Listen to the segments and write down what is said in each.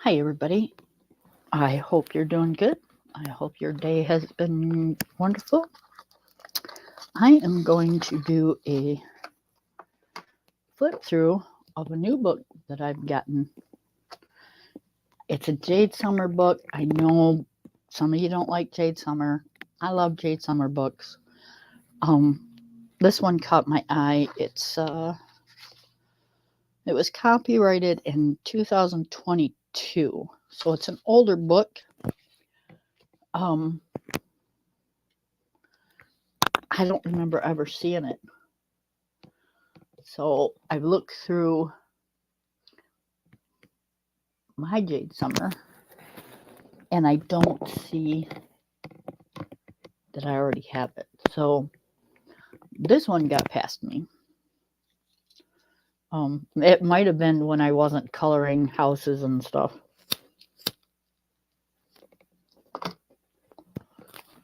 Hi, everybody. I hope you're doing good. I hope your day has been wonderful. I am going to do a flip through of a new book that I've gotten. It's a Jade Summer book. I know some of you don't like Jade Summer. I love Jade Summer books. This one caught my eye. It was copyrighted in 2022, so it's an older book. I don't remember ever seeing it. So I've looked through my Jade Summer and I don't see that I already have it. So this one got past me. It might have been when I wasn't coloring houses and stuff.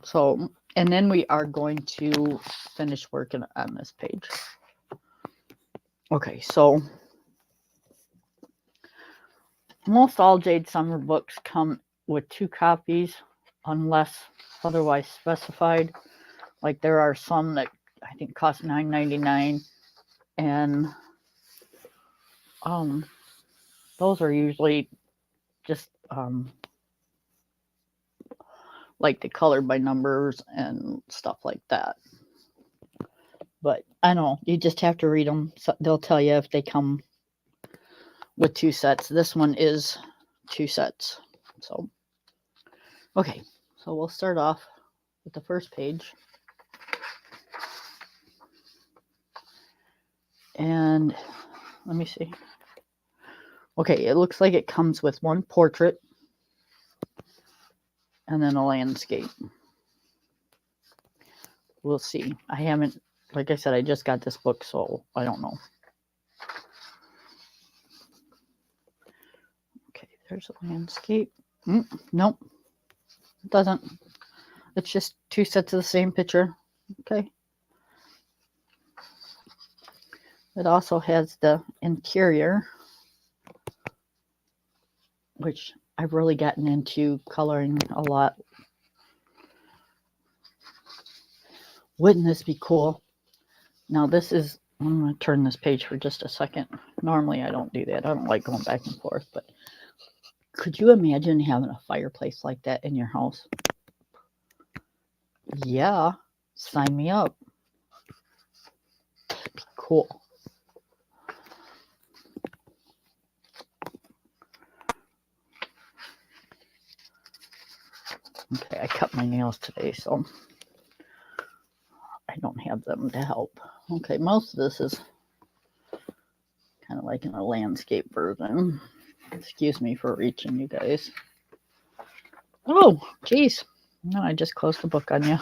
So, and then we are going to finish working on this page. Okay, so most all Jade Summer books come with 2 copies unless otherwise specified. Like there are some that I think cost $9.99, and those are usually just like the colored by numbers and stuff like that. But I know you just have to read them. So they'll tell you if they come with 2 sets. This one is 2 sets. So, okay. So we'll start off with the first page. And let me see. Okay, it looks like it comes with 1 portrait and then a landscape. We'll see. I haven't, like I said, I just got this book, so I don't know. Okay, there's a landscape. Nope, it doesn't. It's just 2 sets of the same picture. Okay. It also has the interior, which I've really gotten into coloring a lot. Wouldn't this be cool? Now this is, I'm going to turn this page for just a second. Normally I don't do that. I don't like going back and forth, but could you imagine having a fireplace like that in your house? Yeah, sign me up. That'd be cool. Okay, I cut my nails today, so I don't have them to help. Okay, most of this is kind of like in a landscape version. Excuse me for reaching, you guys. Oh, geez. No, I just closed the book on you.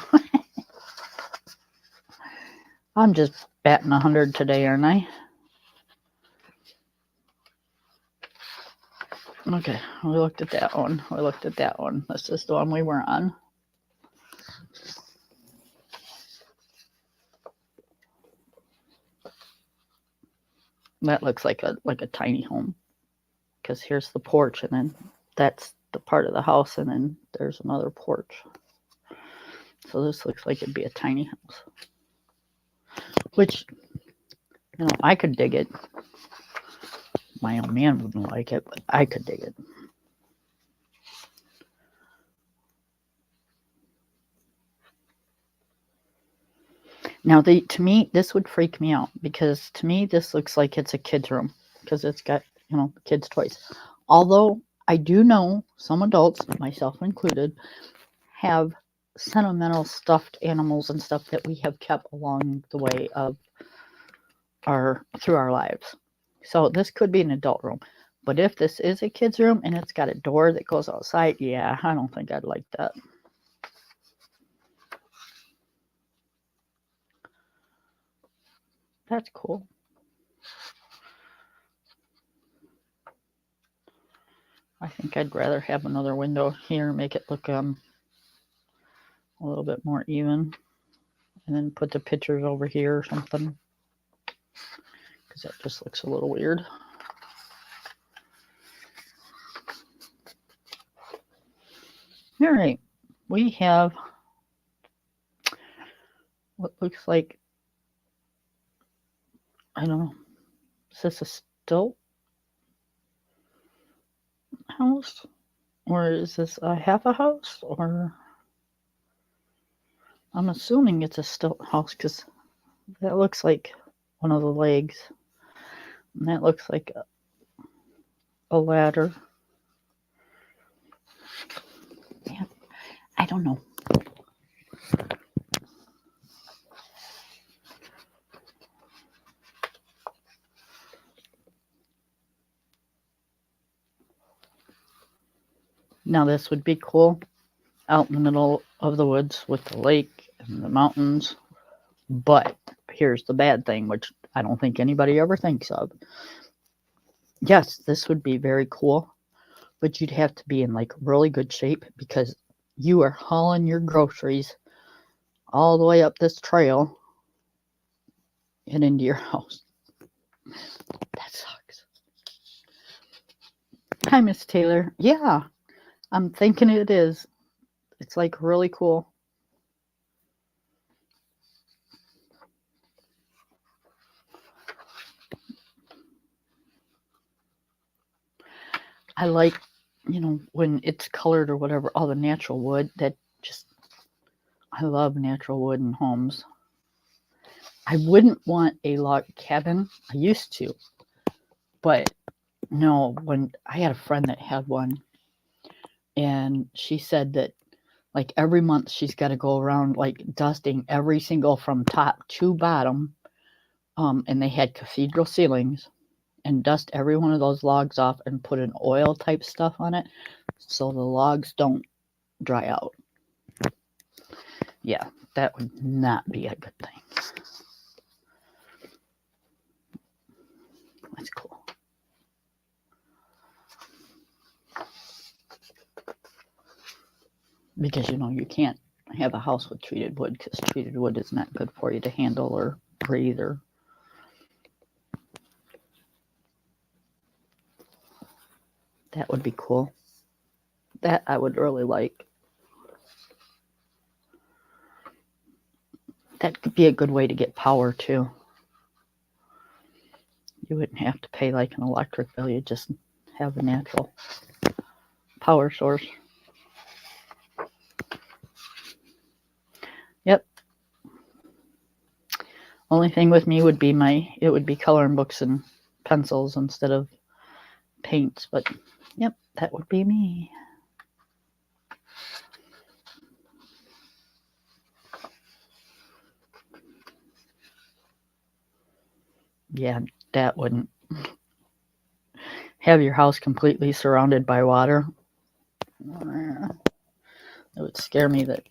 I'm just batting 100 today, aren't I? Okay, we looked at that one. We looked at that one. This is the one we were on. That looks like a tiny home, because here's the porch, and then that's the part of the house, and then there's another porch. So this looks like it'd be a tiny house, which, you know, I could dig it. My own man wouldn't like it, but I could dig it. Now, to me, this would freak me out, because to me, this looks like it's a kid's room, because it's got, you know, kids' toys. Although I do know some adults, myself included, have sentimental stuffed animals and stuff that we have kept along the way of through our lives. So this could be an adult room. But if this is a kid's room and it's got a door that goes outside, yeah, I don't think I'd like that. That's cool. I think I'd rather have another window here, make it look a little bit more even, and then put the pictures over here or something, because that just looks a little weird. All right. We have what looks like, I don't know, is this a stilt house? Or is this a half a house? Or I'm assuming it's a stilt house because that looks like one of the legs. And that looks like a ladder. Yeah, I don't know. Now this would be cool out in the middle of the woods with the lake and the mountains. But here's the bad thing, which I don't think anybody ever thinks of. Yes, this would be very cool, but you'd have to be in like really good shape because you are hauling your groceries all the way up this trail and into your house. That sucks. Hi, Miss Taylor. Yeah, I'm thinking it is. It's like really cool. I like, when it's colored or whatever, all the natural wood. I love natural wood in homes. I wouldn't want a log cabin. I used to, but no, when I had a friend that had one, and she said that like every month she's got to go around like dusting every single from top to bottom, and they had cathedral ceilings, and dust every one of those logs off and put an oil type stuff on it so the logs don't dry out. Yeah, that would not be a good thing. That's cool. Because you can't have a house with treated wood because treated wood is not good for you to handle or breathe or. That would be cool. That I would really like. That could be a good way to get power too. You wouldn't have to pay like an electric bill. You just have a natural power source. Yep. Only thing with me would be it would be coloring books and pencils instead of paints. But yep, that would be me. Yeah, that wouldn't. Have your house completely surrounded by water. It would scare me that,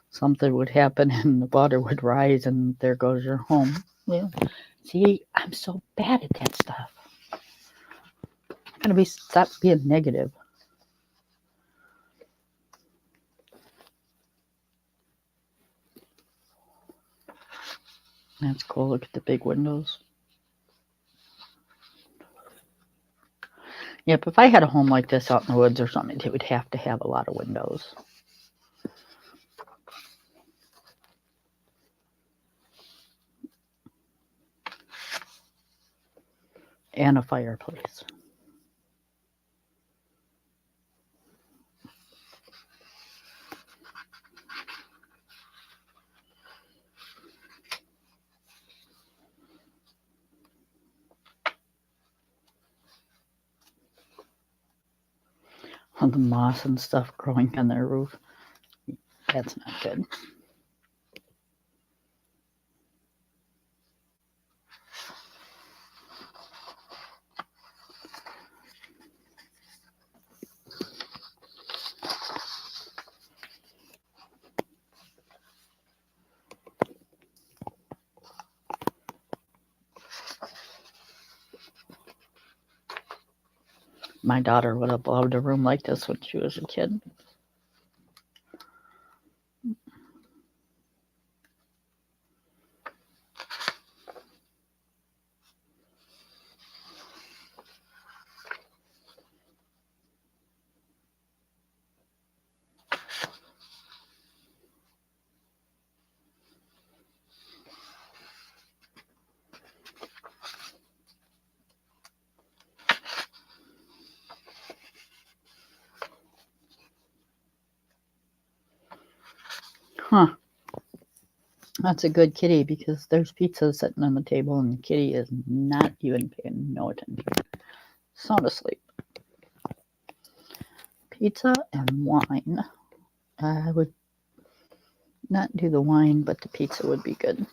something would happen and the water would rise and there goes your home. Yeah. See, I'm so bad at that stuff. I'm going to stop being negative. That's cool. Look at the big windows. Yep, if I had a home like this out in the woods or something, it would have to have a lot of windows. And a fireplace. All the moss and stuff growing on their roof. That's not good. My daughter would have loved a room like this when she was a kid. Huh. That's a good kitty because there's pizza sitting on the table and the kitty is not even paying no attention. Sound asleep. Pizza and wine. I would not do the wine, but the pizza would be good.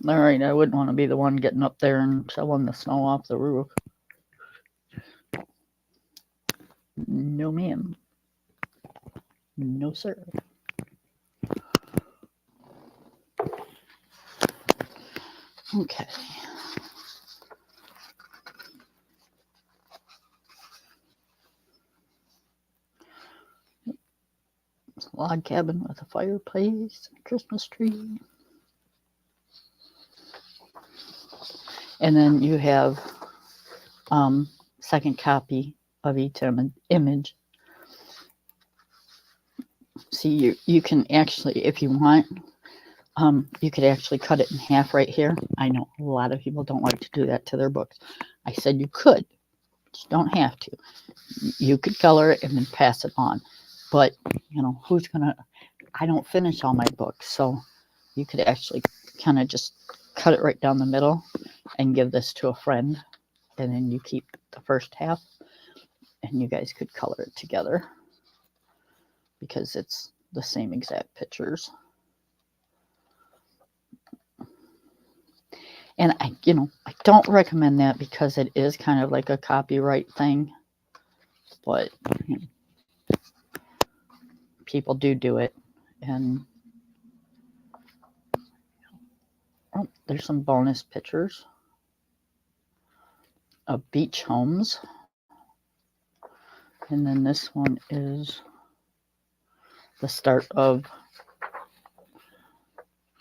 All right, I wouldn't want to be the one getting up there and shoveling the snow off the roof. No, ma'am. No, sir. Okay. It's a log cabin with a fireplace, a Christmas tree. And then you have second copy of each image. See, you can actually, if you want, you could actually cut it in half right here. I know a lot of people don't like to do that to their books. I said you could, but you don't have to. You could color it and then pass it on. But, you know, who's going to, I don't finish all my books. So you could actually kind of just cut it right down the middle and give this to a friend. And then you keep the first half and you guys could color it together because it's the same exact pictures. And I don't recommend that because it is kind of like a copyright thing, but people do it. And oh, there's some bonus pictures of beach homes. And then this one is the start of,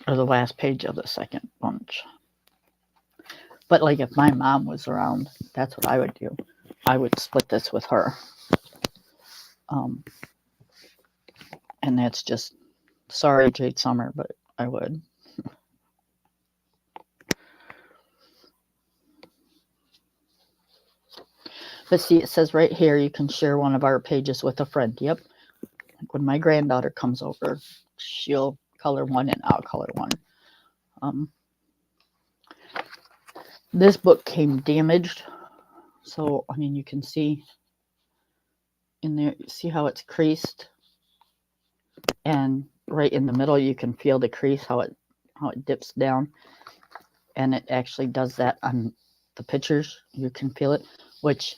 or the last page of the second bunch. But like if my mom was around, that's what I would do. I would split this with her. And that's just, sorry, Jade Summer, but I would. But see, it says right here, you can share one of our pages with a friend. Yep. Like when my granddaughter comes over, she'll color one and I'll color one. This book came damaged. So, I mean, you can see in there, see how it's creased? And right in the middle, you can feel the crease, how it dips down. And it actually does that on the pictures. You can feel it, which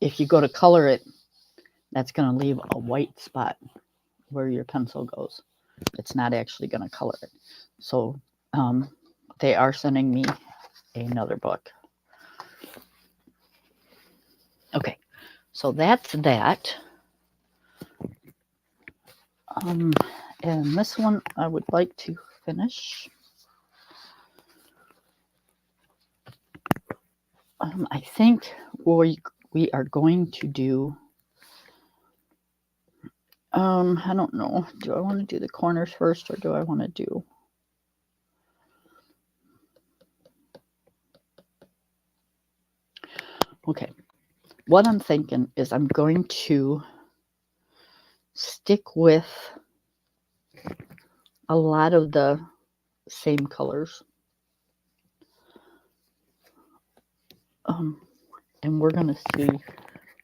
if you go to color it, that's going to leave a white spot where your pencil goes. It's not actually going to color it. So they are sending me another book. Okay, so that's that. And this one I would like to finish. I think we are going to do, I don't know. Do I want to do the corners first or do I want to do? Okay. What I'm thinking is I'm going to stick with a lot of the same colors. And we're going to see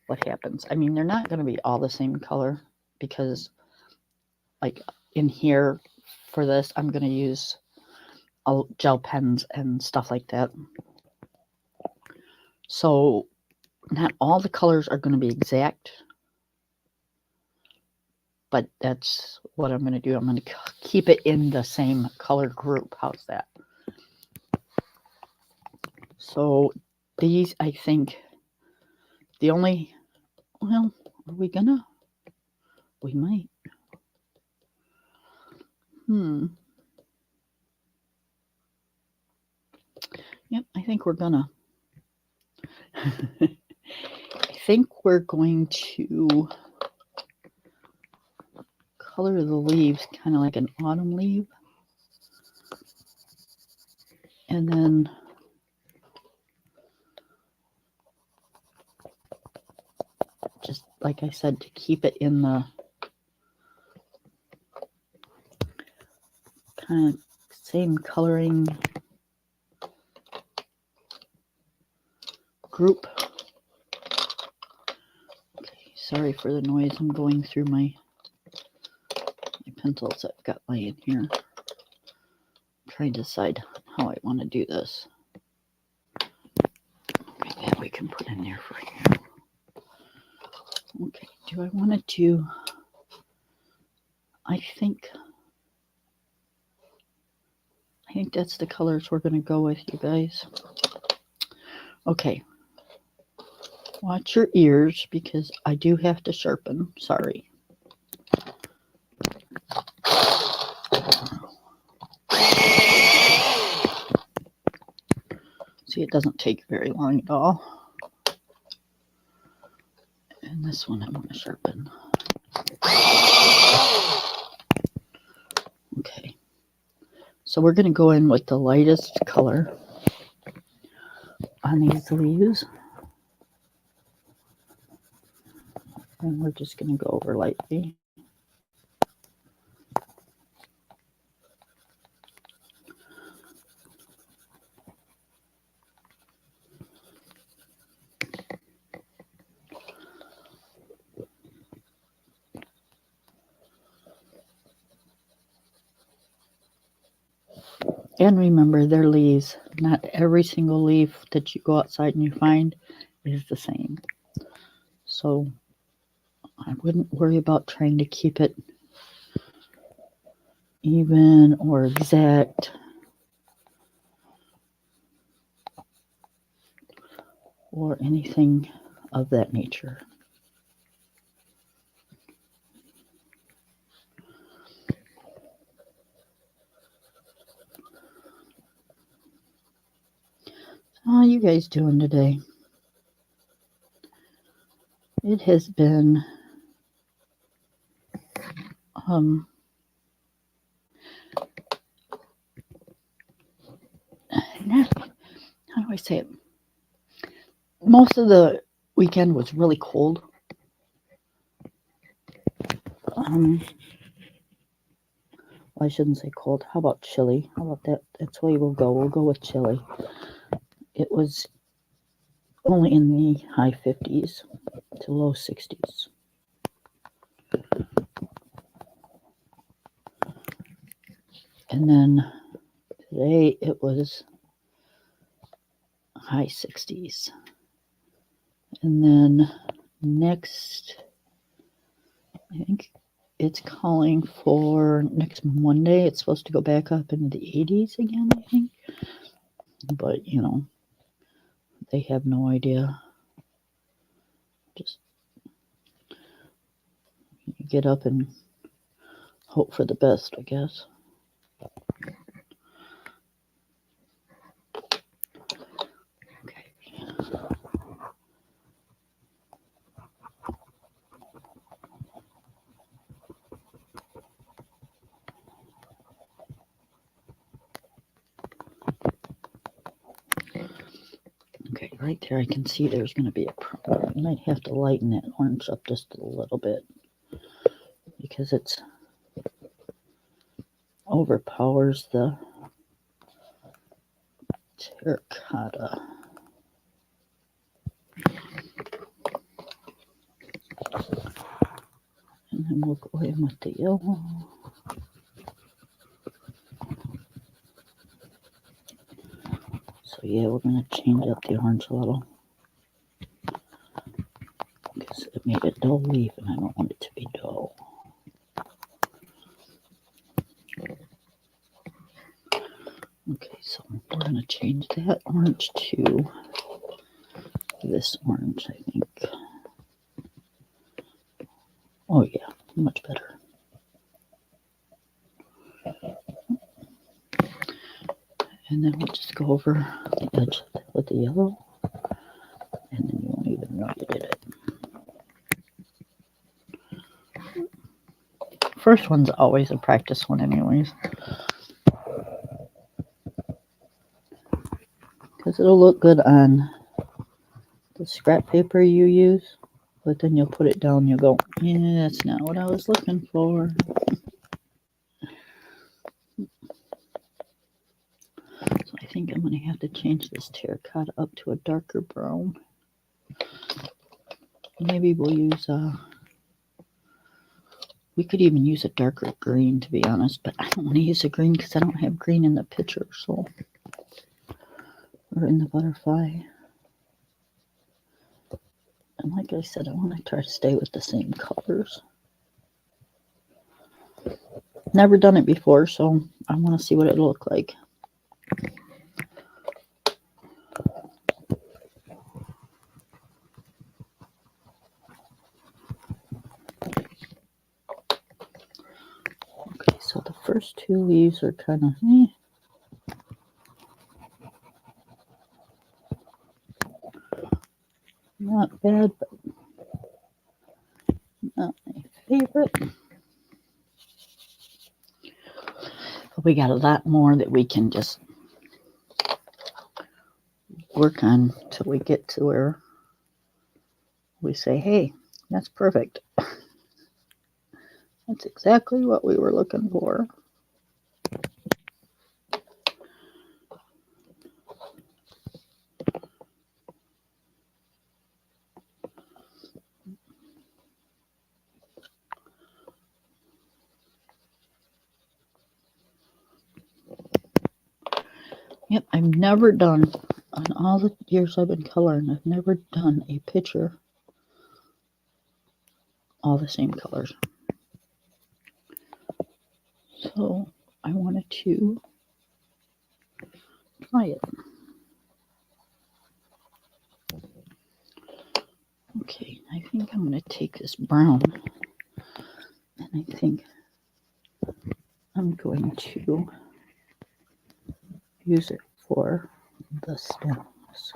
what happens. I mean, they're not going to be all the same color because like in here for this, I'm going to use gel pens and stuff like that. So not all the colors are going to be exact, but that's what I'm going to do. I'm going to keep it in the same color group. How's that? So these, I think, the only, well, are we gonna? We might. Yep, I think we're gonna. I think we're going to color the leaves kind of like an autumn leaf. And then like I said, to keep it in the kind of same coloring group. Okay, sorry for the noise. I'm going through my pencils I've got laying here. I'm trying to decide how I want to do this. Okay, that we can put in there for you. Okay, do I want to do, I think that's the colors we're going to go with, you guys. Okay. Watch your ears because I do have to sharpen. Sorry. See, it doesn't take very long at all. And this one I'm going to sharpen. Okay. So we're going to go in with the lightest color on these leaves. And we're just going to go over lightly. And remember, they're leaves. Not every single leaf that you go outside and you find is the same. So I wouldn't worry about trying to keep it even or exact or anything of that nature. How are you guys doing today? It has been how do I say it? Most of the weekend was really cold. Well, I shouldn't say cold. How about chilly? How about that? That's where we'll go. We'll go with chilly. It was only in the high 50s to low 60s. And then today it was high 60s. And then next, I think it's calling for next Monday. It's supposed to go back up into the 80s again, I think. But, you know, they have no idea. Just get up and hope for the best, I guess. Okay. Okay, right there I can see there's going to be a problem. I might have to lighten that orange up just a little bit because it's overpowers the terracotta. And then we'll go in with the yellow. So yeah, we're going to change up the orange a little. Because it made a dull leaf and I don't want it to be dull. Okay, so we're going to change that orange to this orange, I think. Oh yeah, much better. And then we'll just go over the edge with the yellow. And then you won't even know you did it. First one's always a practice one anyways. Because it'll look good on the scrap paper you use. But then you'll put it down and you'll go, yeah, that's not what I was looking for. So I think I'm going to have to change this terracotta up to a darker brown. Maybe we'll use we could even use a darker green, to be honest, but I don't want to use a green because I don't have green in the picture, so, or in the butterfly. And like I said, I want to try to stay with the same colors. Never done it before, so I want to see what it'll look like. Okay, so the first two leaves are kind of not bad, but not my favorite. But we got a lot more that we can just work on till we get to where we say, hey, that's perfect. That's exactly what we were looking for. Yep, I've never done, on all the years I've been coloring, I've never done a picture all the same colors. So I wanted to try it. Okay, I think I'm going to take this brown and I think I'm going to use it for the stems.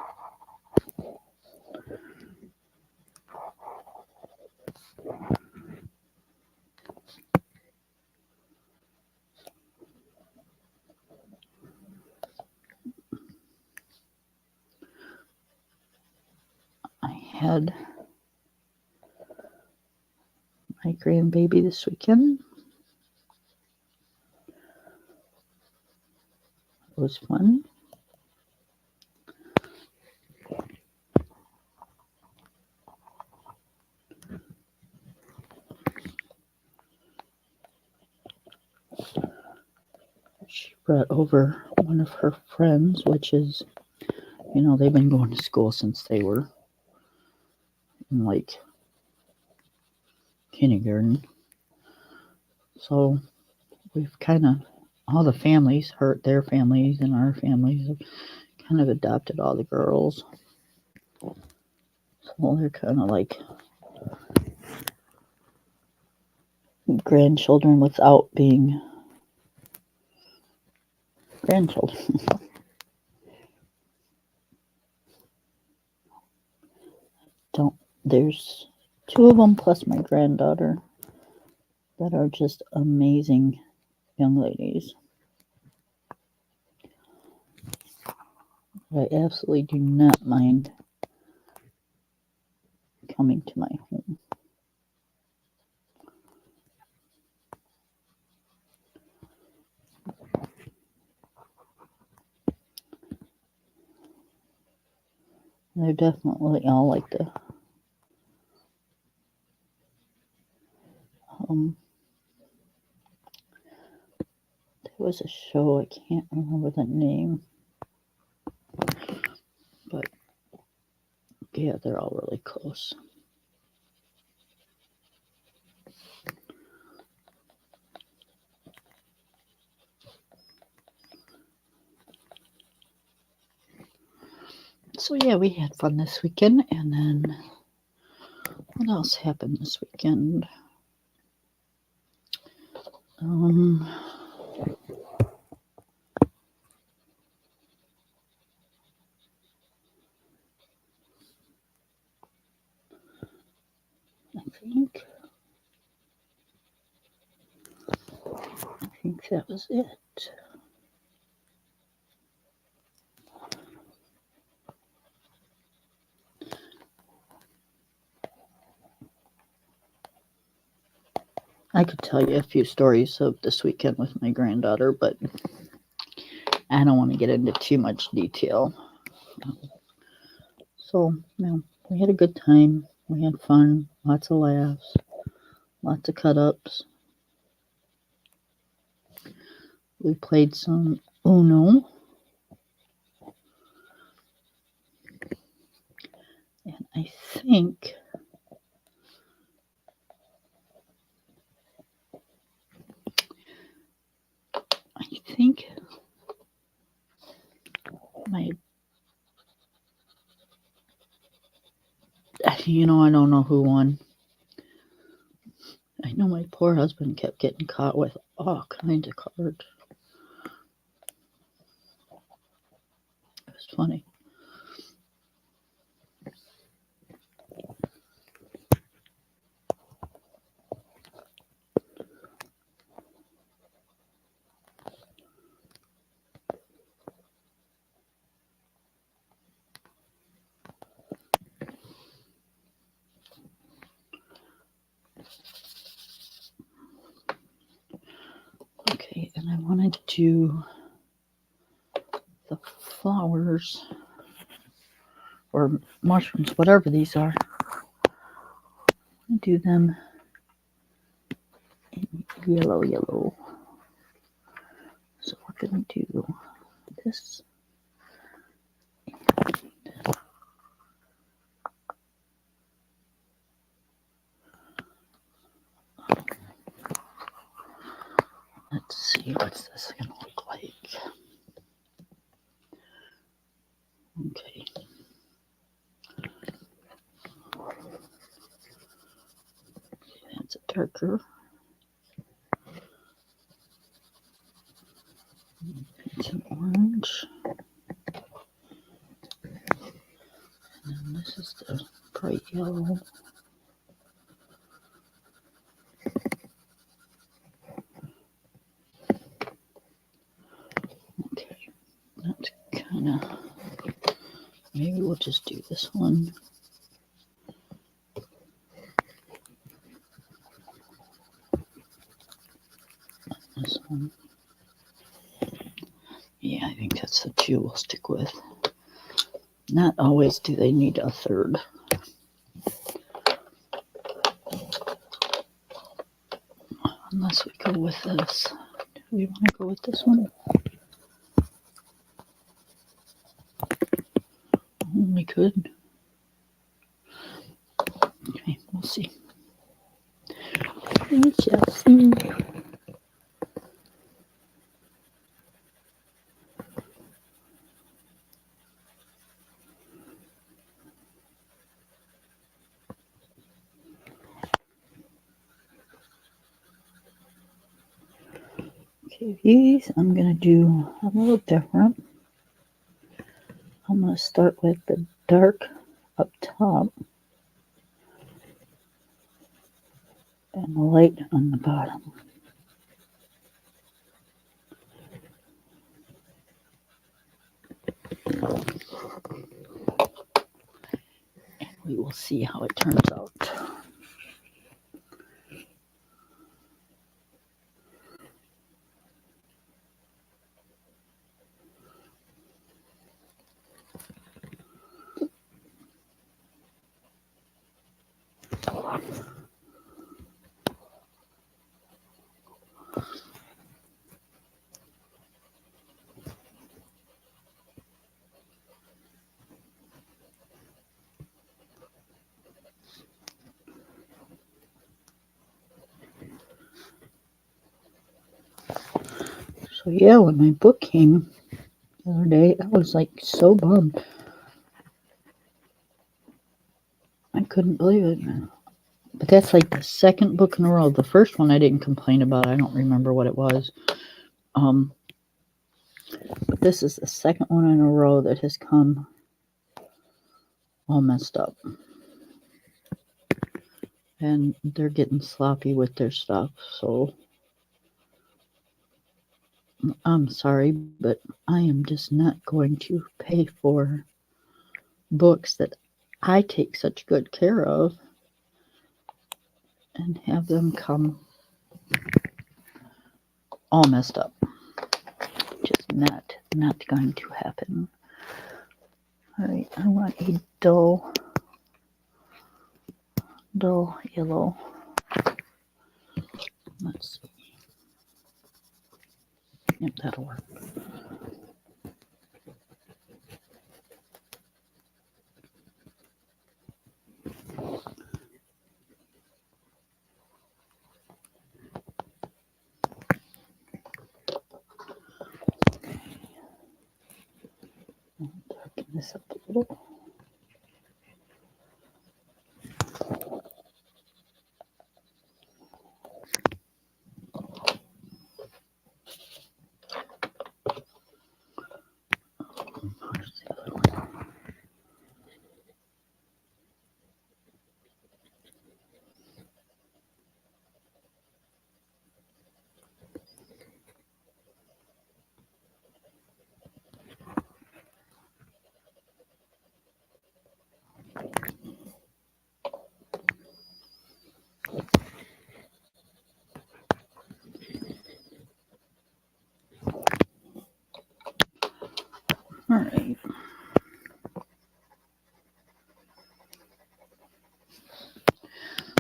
I had my grandbaby this weekend. It was fun. She brought over one of her friends, which is, you know, they've been going to school since they were in like kindergarten. So we've kind of, all the families, their families and our families have kind of adopted all the girls. So they're kind of like grandchildren without being grandchildren. There's two of them plus my granddaughter that are just amazing young ladies. I absolutely do not mind coming to my home. They're definitely all like the there was a show, I can't remember the name, but yeah, they're all really close. So yeah, we had fun this weekend, and then what else happened this weekend? I think that was it. I could tell you a few stories of this weekend with my granddaughter, but I don't want to get into too much detail. So, we had a good time. We had fun, lots of laughs, lots of cut ups. We played some Uno, and I think my, I don't know who won. I know my poor husband kept getting caught with all kinds of cards. It was funny. Okay, and I wanted to do the flowers or mushrooms, whatever these are. Do them in yellow. So we're going to do this. Let's see, what's this going to look like? Okay. That's a darker. It's an orange. And then this is the bright yellow. Okay, that's kind of, maybe we'll just do this one. This one. Yeah, I think that's the two we'll stick with. Not always do they need a third. Unless we go with this. Do we want to go with this one? We could. Okay, we'll see. We shall see. Okay, these I'm going to do a little different. I'm going to start with the dark up top and the light on the bottom. And we will see how it turns out. So yeah, when my book came the other day, I was like so bummed. I couldn't believe it. But that's like the second book in a row. The first one I didn't complain about. I don't remember what it was. But this is the second one in a row that has come all messed up. And they're getting sloppy with their stuff. So I'm sorry, but I am just not going to pay for books that I take such good care of and have them come all messed up. Just not going to happen. All right, I want a dull yellow. Let's see. Yep, that'll work. Darken this up a little. All right.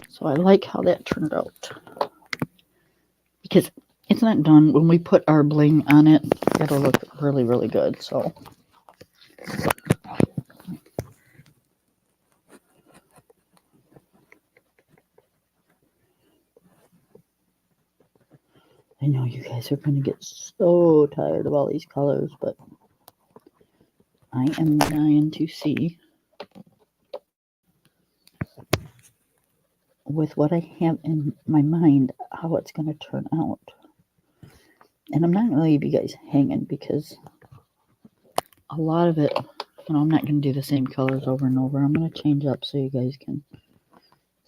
So I like how that turned out. Because it's not done. When we put our bling on it, it'll look really, really good. So I know you guys are going to get so tired of all these colors, but I am dying to see with what I have in my mind how it's going to turn out. And I'm not going to leave you guys hanging because a lot of it, I'm not going to do the same colors over and over. I'm going to change up so you guys can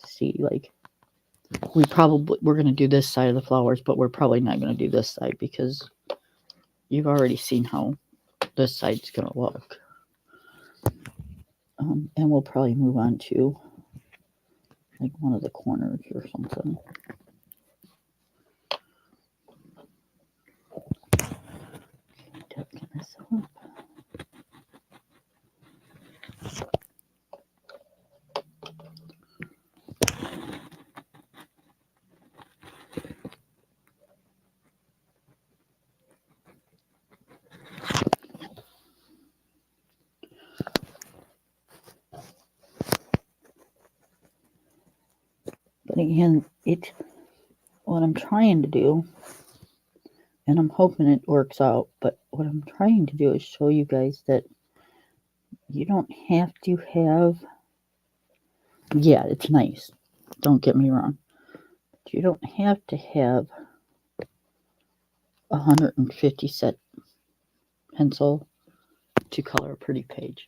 see. Like, we're going to do this side of the flowers, but we're probably not going to do this side because you've already seen how this side's going to look. And we'll probably move on to like one of the corners or something. Darken this up. But again, what I'm trying to do, and I'm hoping it works out, but what I'm trying to do is show you guys that you don't have to have, yeah, it's nice. Don't get me wrong. But you don't have to have 150 set pencil to color a pretty page.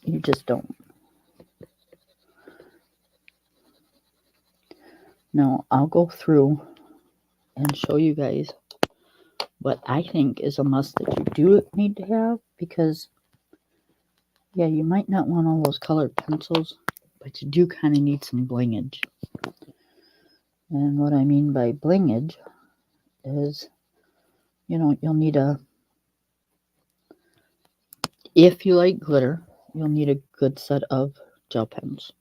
You just don't. Now, I'll go through and show you guys what I think is a must that you do need to have, because yeah, you might not want all those colored pencils, but you do kind of need some blingage. And what I mean by blingage is, you'll need if you like glitter, you'll need a good set of gel pens.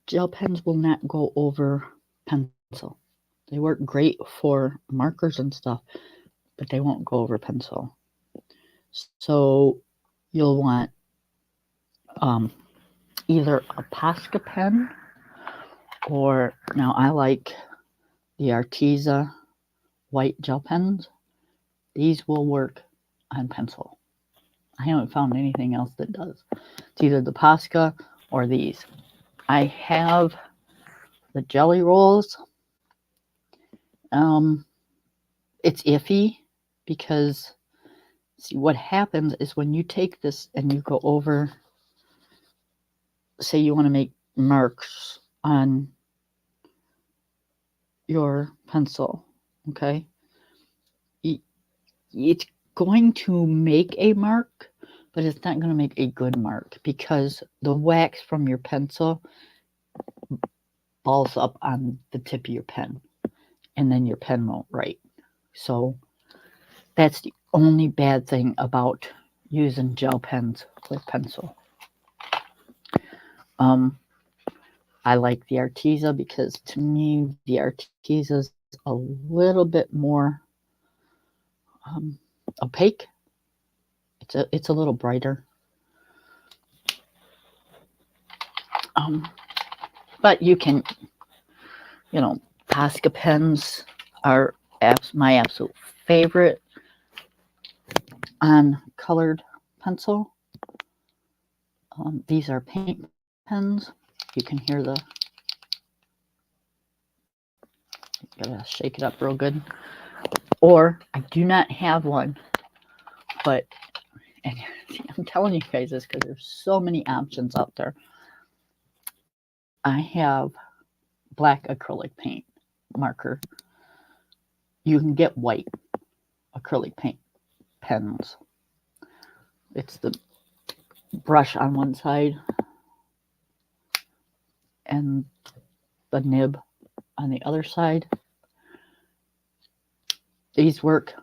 Gel pens will not go over pencil. They work great for markers and stuff, but they won't go over pencil. So you'll want either a Posca pen, or now I like the Arteza white gel pens. These will work on pencil. I haven't found anything else that does. It's either the Posca or these. I have the Jelly Rolls. It's iffy because, see, what happens is when you take this and you go over, say you want to make marks on your pencil, okay? It's going to make a mark, but it's not going to make a good mark because the wax from your pencil balls up on the tip of your pen, and then your pen won't write. So that's the only bad thing about using gel pens with pencil. I like the Arteza because to me the Arteza is a little bit more opaque. It's a little brighter. But you can, Posca pens are my absolute favorite on colored pencil. These are paint pens. You can hear gotta shake it up real good. Or I do not have one, but and I'm telling you guys this because there's so many options out there. I have black acrylic paint marker. You can get white acrylic paint pens. It's the brush on one side and the nib on the other side. These work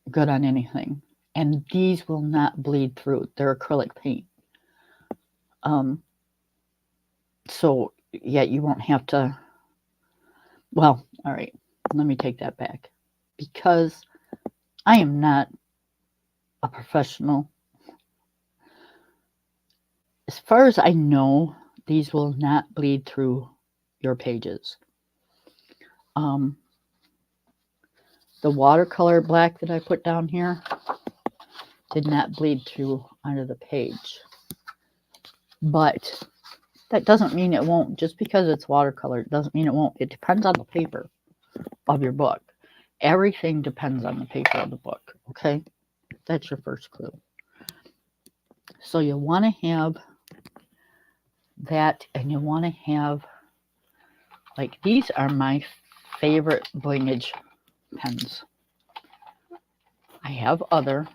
good on anything, and these will not bleed through. They're acrylic paint. So yeah, you won't have to. Well, all right, let me take that back. Because I am not a professional, as far as I know, these will not bleed through your pages. The watercolor black that I put down here did not bleed through onto the page. But that doesn't mean it won't. Just because it's watercolor, it doesn't mean it won't. It depends on the paper of your book. Everything depends on the paper of the book, okay? That's your first clue. So you want to have that, and you want to have, like, these are my favorite blingage pens. I have other,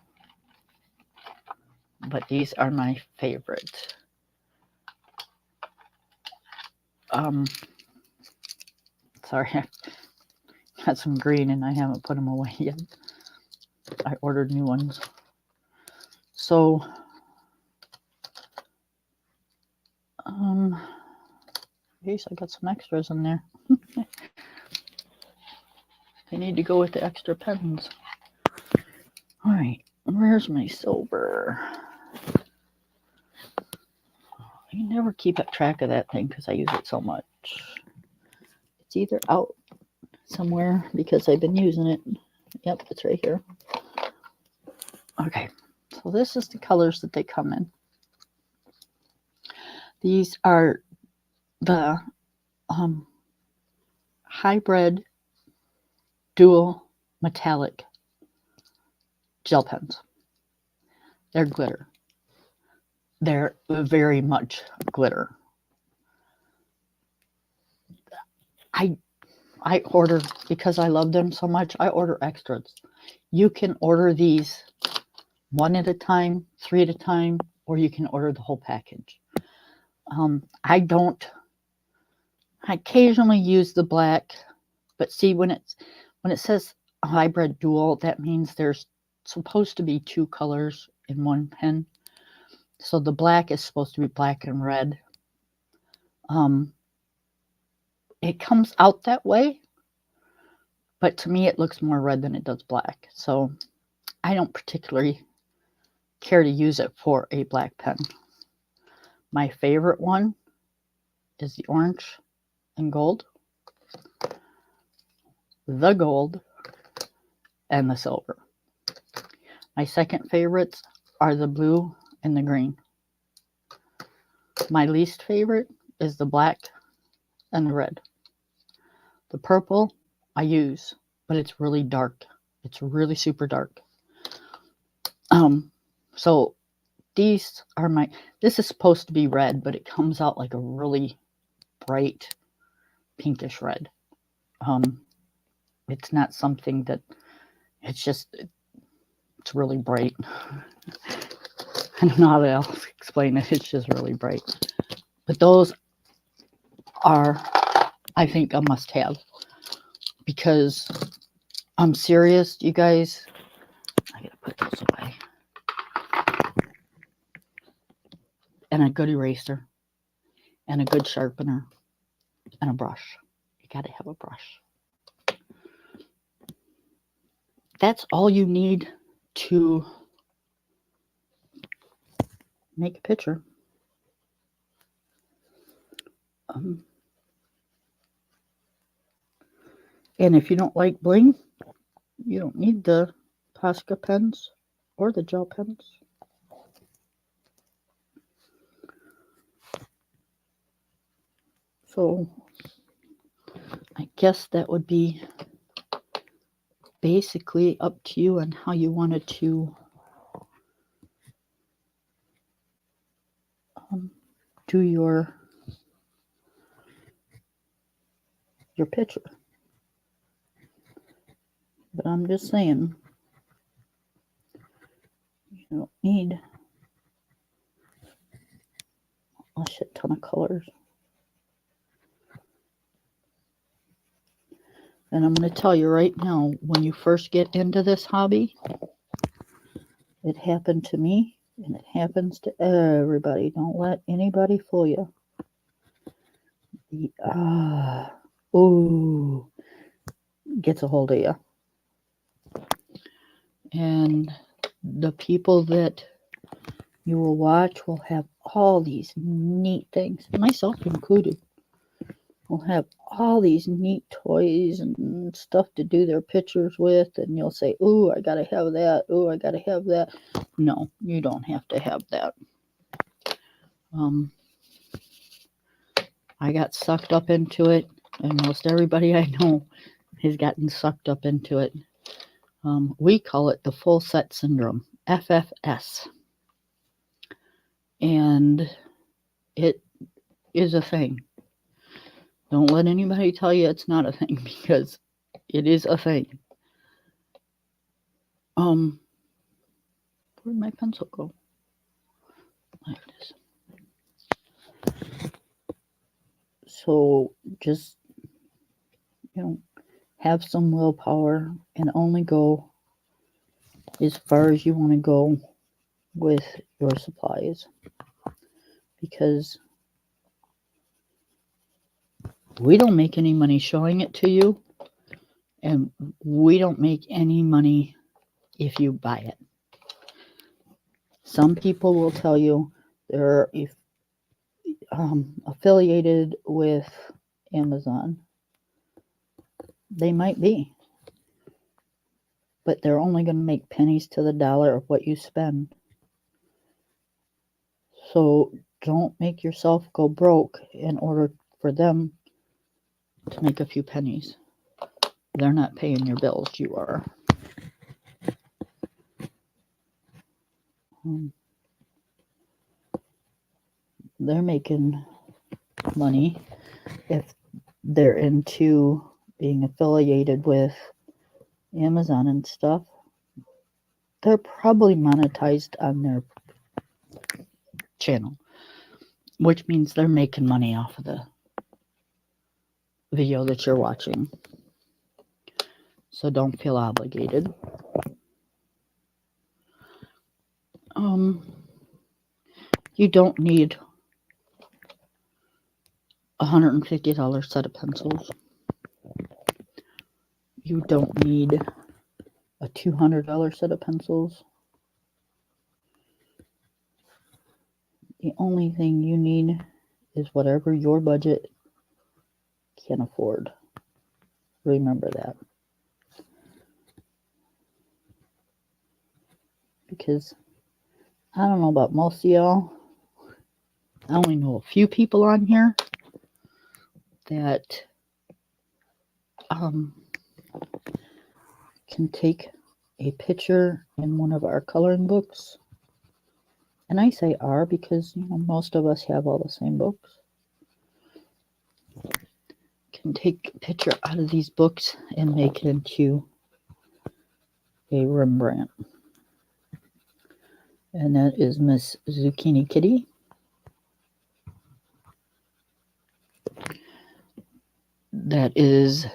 but these are my favorite. Sorry, I got some green and I haven't put them away yet. I ordered new ones. So, geez, I got some extras in there. They need to go with the extra pens. All right, where's my silver? I never keep track of that thing because I use it so much. It's either out somewhere because I've been using it. Yep, it's right here. Okay, so this is the colors that they come in. These are the hybrid dual metallic gel pens. They're glitter. They're very much glitter. I order, because I love them so much, I order extras. You can order these one at a time, 3 at a time, or you can order the whole package. I occasionally use the black, but see, when it says hybrid dual, that means there's supposed to be 2 colors in one pen. So the black is supposed to be black and red. It comes out that way, but to me it looks more red than it does black. So I don't particularly care to use it for a black pen. My favorite one is the orange and gold, the gold, and the silver. My second favorites are the blue and the green. My least favorite is the black and the red. The purple I use, but it's really dark. It's really super dark. So these are this is supposed to be red, but it comes out like a really bright pinkish red. It's not something that, it's really bright. I don't know how to else explain it. It's just really bright. But those are, I think, a must-have. Because I'm serious, you guys. I gotta put those away. And a good eraser. And a good sharpener. And a brush. You gotta have a brush. That's all you need to make a picture. And if you don't like bling, you don't need the Posca pens or the gel pens. So I guess that would be basically up to you and how you wanted to do your picture. But I'm just saying, you don't need a shit ton of colors. And I'm going to tell you right now, when you first get into this hobby, it happened to me, and it happens to everybody. Don't let anybody fool you. Gets a hold of you. And the people that you will watch will have all these neat things, myself included, will have all these neat toys and stuff to do their pictures with, and you'll say, "Ooh, I gotta have that. Ooh, I gotta have that." No, you don't have to have that. I got sucked up into it, and most everybody I know has gotten sucked up into it. We call it the full set syndrome, FFS. And it is a thing. Don't let anybody tell you it's not a thing, because it is a thing. Where'd my pencil go? There it is. So just, have some willpower and only go as far as you want to go with your supplies. Because we don't make any money showing it to you, and we don't make any money if you buy it. Some people will tell you they're affiliated with Amazon. They might be, but they're only going to make pennies to the dollar of what you spend. So don't make yourself go broke in order for them to make a few pennies. They're not paying your bills, you are. They're making money if they're into being affiliated with Amazon and stuff. They're probably monetized on their channel, which means they're making money off of the video that you're watching. So don't feel obligated. You don't need a $150 set of pencils. You don't need a $200 set of pencils. The only thing you need is whatever your budget can afford. Remember that. Because I don't know about most of y'all, I only know a few people on here that can take a picture in one of our coloring books. And I say our because most of us have all the same books. Can take a picture out of these books and make it into a Rembrandt. And that is Miss Zucchini Kitty. That is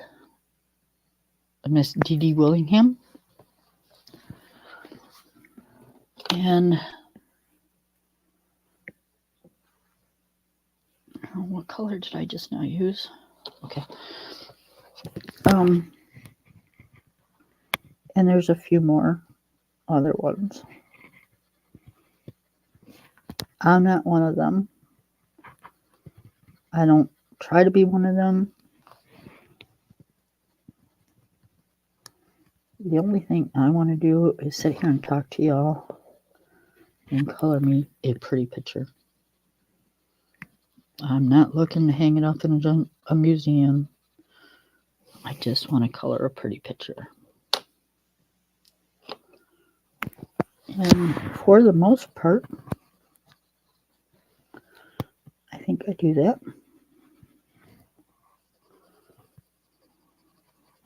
Miss Dee Dee Willingham. And what color did I just now use? Okay. And there's a few more other ones. I'm not one of them. I don't try to be one of them. The only thing I want to do is sit here and talk to y'all and color me a pretty picture. I'm not looking to hang it up in a museum. I just want to color a pretty picture. And for the most part, I think I do that.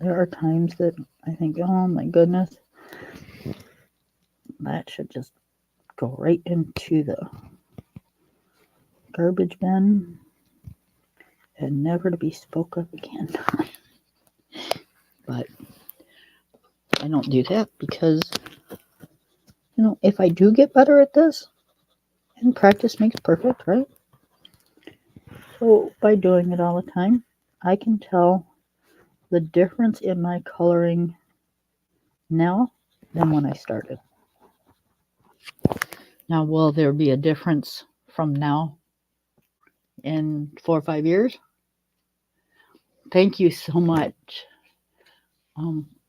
There are times that I think, oh my goodness, that should just go right into the garbage bin and never to be spoke of again. But I don't do that because, if I do get better at this, and practice makes perfect, right? So by doing it all the time, I can tell the difference in my coloring now than when I started. Now, will there be a difference from now in 4 or 5 years? Thank you so much.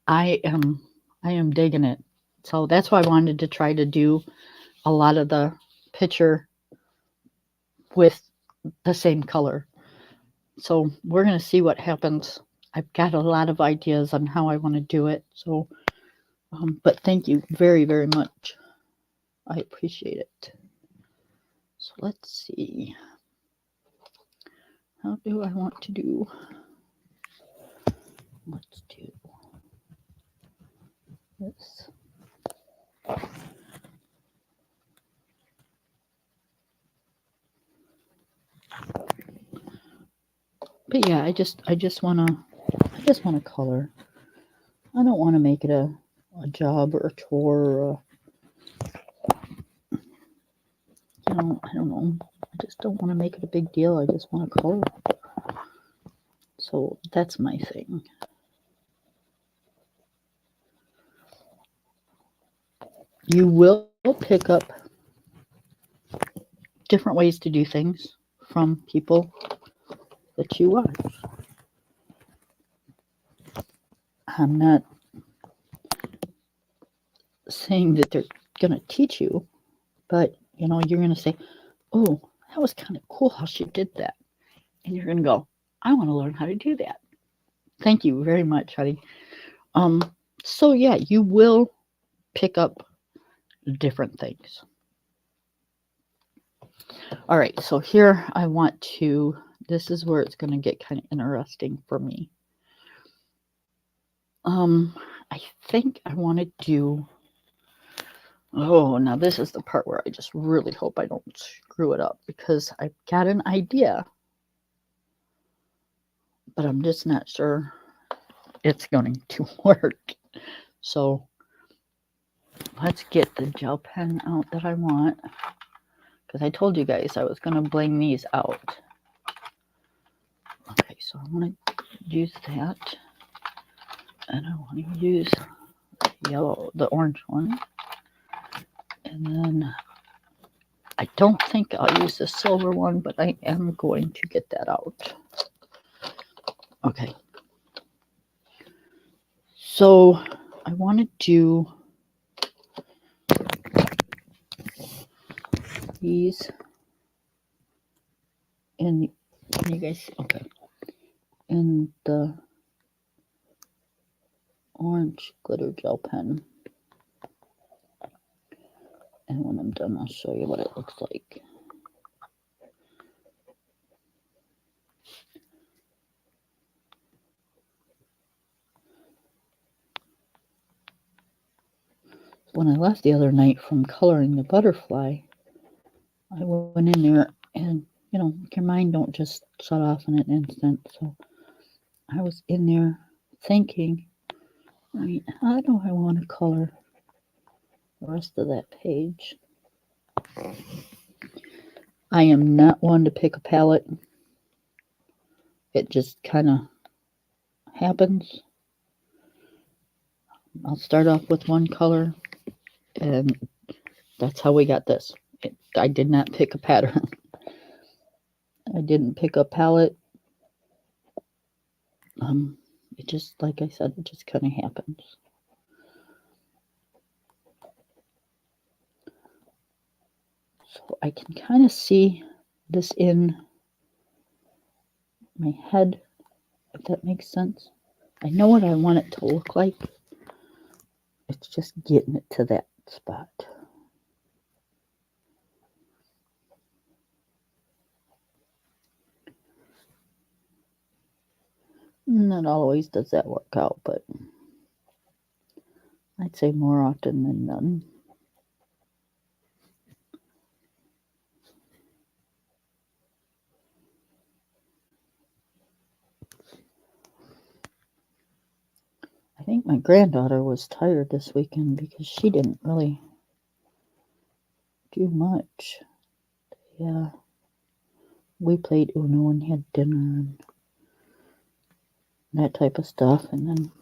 I am digging it. So that's why I wanted to try to do a lot of the picture with the same color. So we're going to see what happens. I've got a lot of ideas on how I want to do it. So, but thank you very, very much. I appreciate it. So let's see. How do I want to do? Let's do this. But yeah, I just want to color. I don't want to make it a job or a chore. Or I don't know. I just don't want to make it a big deal. I just want to color. So that's my thing. You will pick up different ways to do things from people that you watch. I'm not saying that they're going to teach you, but you're going to say, oh, that was kind of cool how she did that. And you're going to go, I want to learn how to do that. Thank you very much, honey. So yeah, you will pick up different things. All right, so here I want to, this is where it's going to get kind of interesting for me. I think I want to do, now this is the part where I just really hope I don't screw it up because I've got an idea, but I'm just not sure it's going to work. So let's get the gel pen out that I want, because I told you guys I was going to bling these out. Okay, so I want to use that, and I want to use the orange one, and then I don't think I'll use the silver one, but I am going to get that out. Okay, so I want to do these in, can you guys see? Okay, in the orange glitter gel pen, and when I'm done I'll show you what it looks like. when I left the other night from coloring the butterfly, I went in there and, your mind don't just shut off in an instant. So I was in there thinking, how do I want to color the rest of that page? I am not one to pick a palette. It just kind of happens. I'll start off with one color, and that's how we got this. I did not pick a pattern. I didn't pick a palette. It just, like I said, it just kind of happens. So I can kind of see this in my head, if that makes sense. I know what I want it to look like. It's just getting it to that spot. Not always does that work out, but I'd say more often than none. I think my granddaughter was tired this weekend because she didn't really do much. Yeah. We played Uno and had dinner and that type of stuff, and then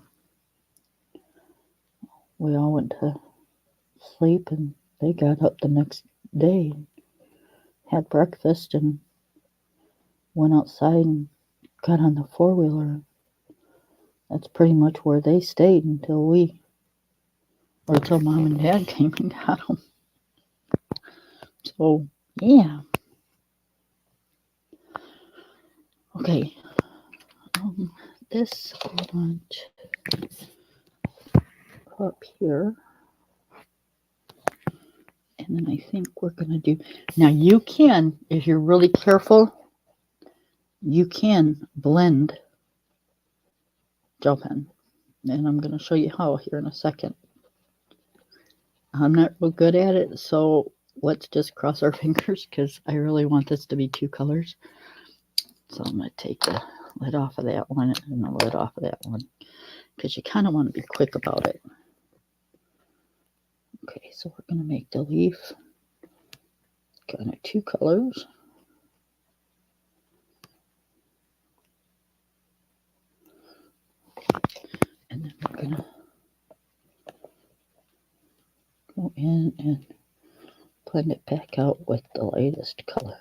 we all went to sleep, and they got up the next day and had breakfast and went outside and got on the four-wheeler. That's pretty much where they stayed until Mom and Dad came and got them. So, yeah. Okay. This I want up here. And then I think we're going to do... Now, you can, if you're really careful, you can blend gel pen. And I'm going to show you how here in a second. I'm not real good at it, so let's just cross our fingers because I really want this to be two colors. So I'm going to take the lid off of that one and the lid off of that one because you kind of want to be quick about it. Okay, so we're going to make the leaf kind of two colors. And then we're going to go in and blend it back out with the lightest color.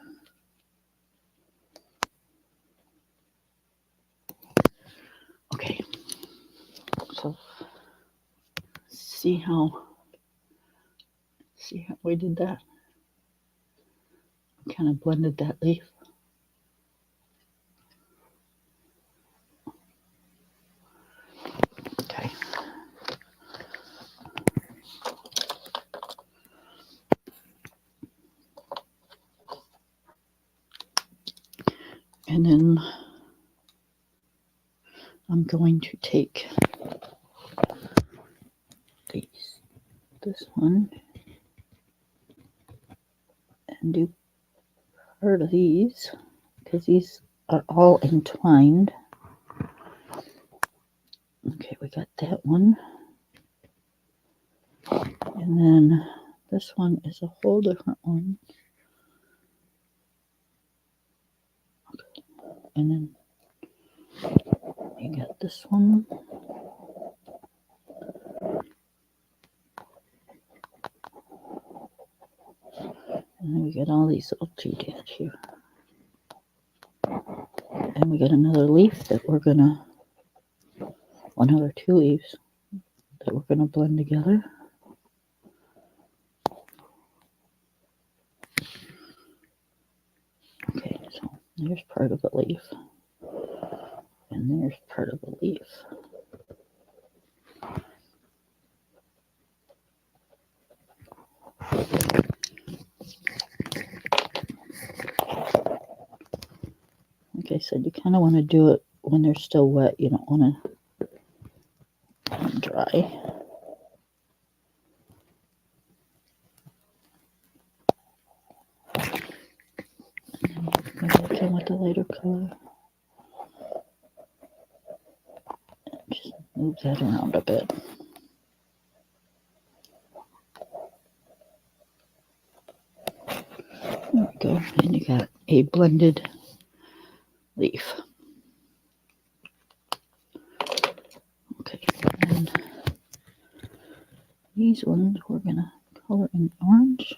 Okay, so see how we did that? Kind of blended that leaf. Okay. And then I'm going to take this one and do part of these because these are all entwined. Okay, we got that one. And then this one is a whole different one. Okay. And then you got this one. And then we got all these little doodads here. And we got another leaf that we're gonna, another two leaves that we're gonna blend together. Okay, so there's part of the leaf. And there's part of the leaf. Like I said, you kind of want to do it when they're still wet. You don't want to dry. Maybe I can with the lighter color. Just move that around a bit. There we go. And you got a blended leaf. Okay, and these ones we're gonna color in orange.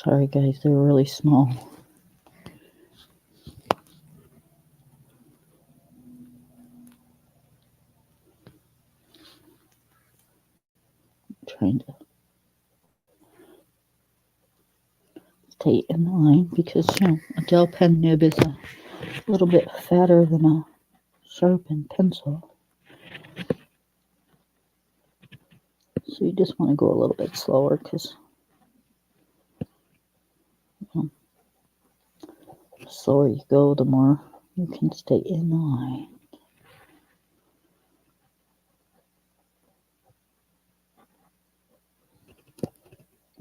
Sorry guys, they're really small. I'm trying to stay in line because a gel pen nib is a little bit fatter than a sharpened pencil. So you just want to go a little bit slower because the slower you go, the more you can stay in line.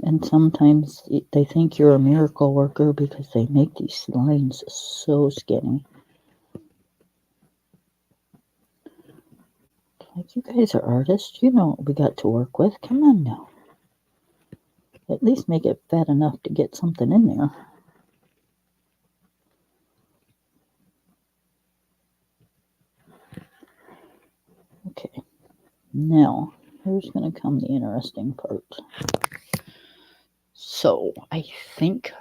And sometimes they think you're a miracle worker because they make these lines so skinny. Like, you guys are artists. You know what we got to work with. Come on now. At least make it fat enough to get something in there. Okay. Now, here's going to come the interesting part. So, I think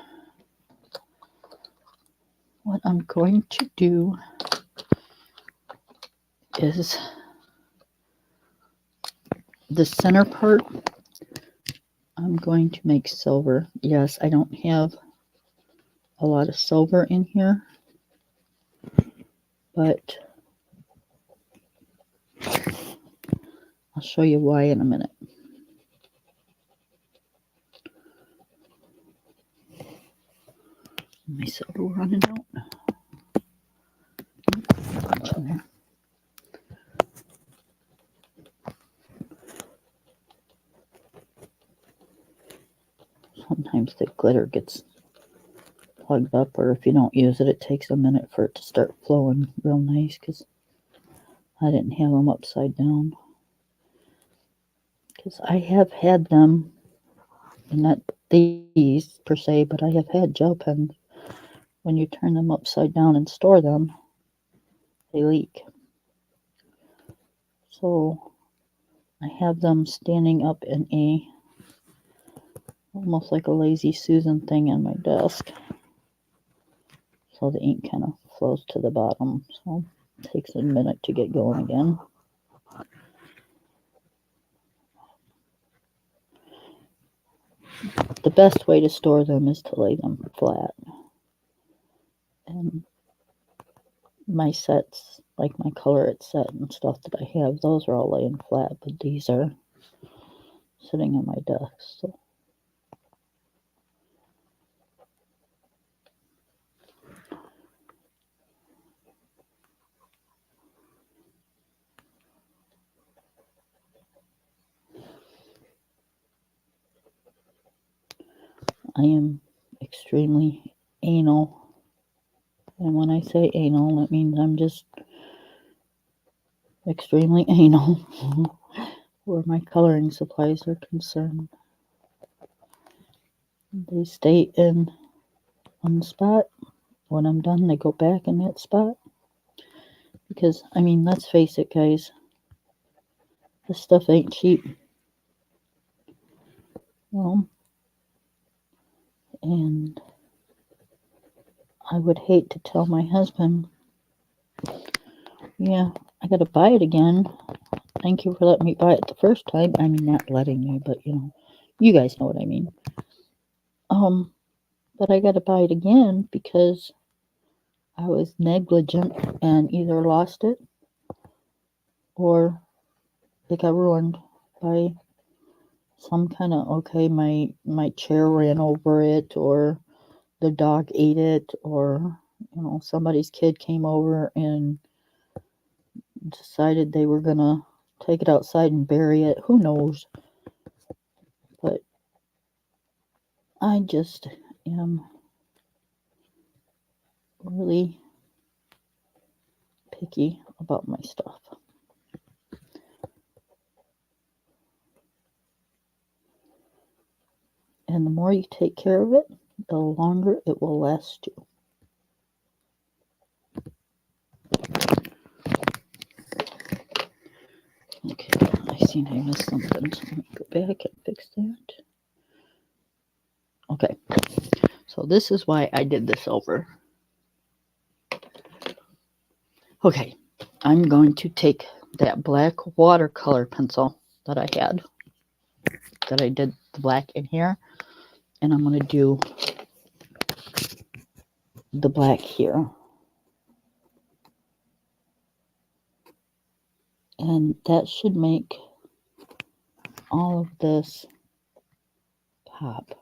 what I'm going to do is the center part, I'm going to make silver. Yes, I don't have a lot of silver in here, but I'll show you why in a minute. My silver running out. Bunch in there. Sometimes the glitter gets plugged up, or if you don't use it, it takes a minute for it to start flowing real nice because I didn't have them upside down. Because I have had them, and not these per se, but I have had gel pens. When you turn them upside down and store them, they leak. So I have them standing up in a almost like a lazy Susan thing on my desk. So the ink kind of flows to the bottom. So it takes a minute to get going again. The best way to store them is to lay them flat. And my sets, like my color it set and stuff that I have, those are all laying flat, but these are sitting on my desk. So I am extremely anal. And when I say anal, that means I'm just extremely anal where my coloring supplies are concerned. They stay in one spot. When I'm done, they go back in that spot. Because, I mean, let's face it, guys. This stuff ain't cheap. And I would hate to tell my husband, yeah, I gotta buy it again. Thank you for letting me buy it the first time. I mean, not letting me, but you guys know what I mean. but I got to buy it again because I was negligent and either lost it or it got ruined by some kind of, okay, my chair ran over it, or the dog ate it, or somebody's kid came over and decided they were gonna take it outside and bury it. Who knows? But I just am really picky about my stuff. And the more you take care of it, the longer it will last you. Okay, I seen I missed something, so let me go back and fix that. Okay, so this is why I did this over. Okay, I'm going to take that black watercolor pencil that I had, that I did the black in here, and I'm going to do the black here. And that should make all of this pop.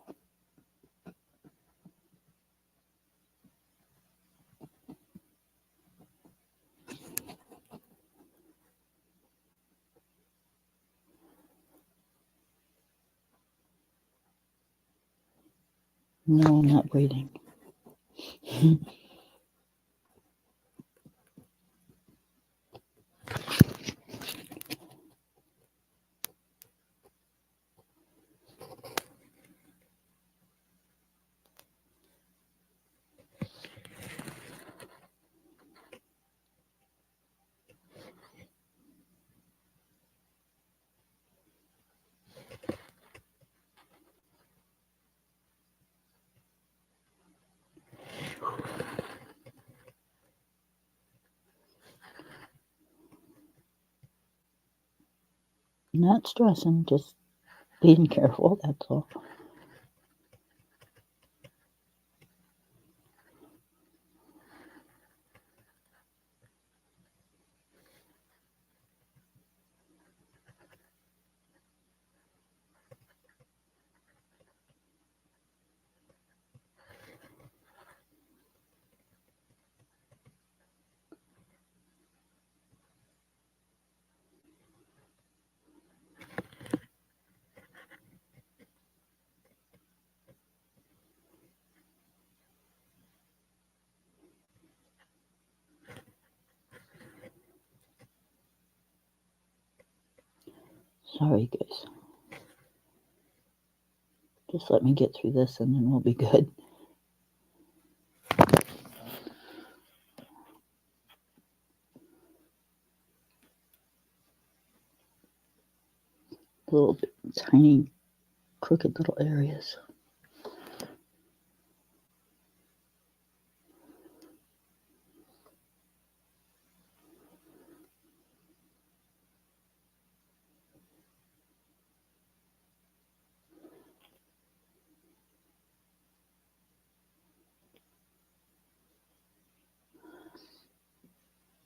No, I'm not waiting. Not stressing, just being careful, that's all. Sorry, guys. Just let me get through this and then we'll be good. Little bit, tiny, crooked little areas.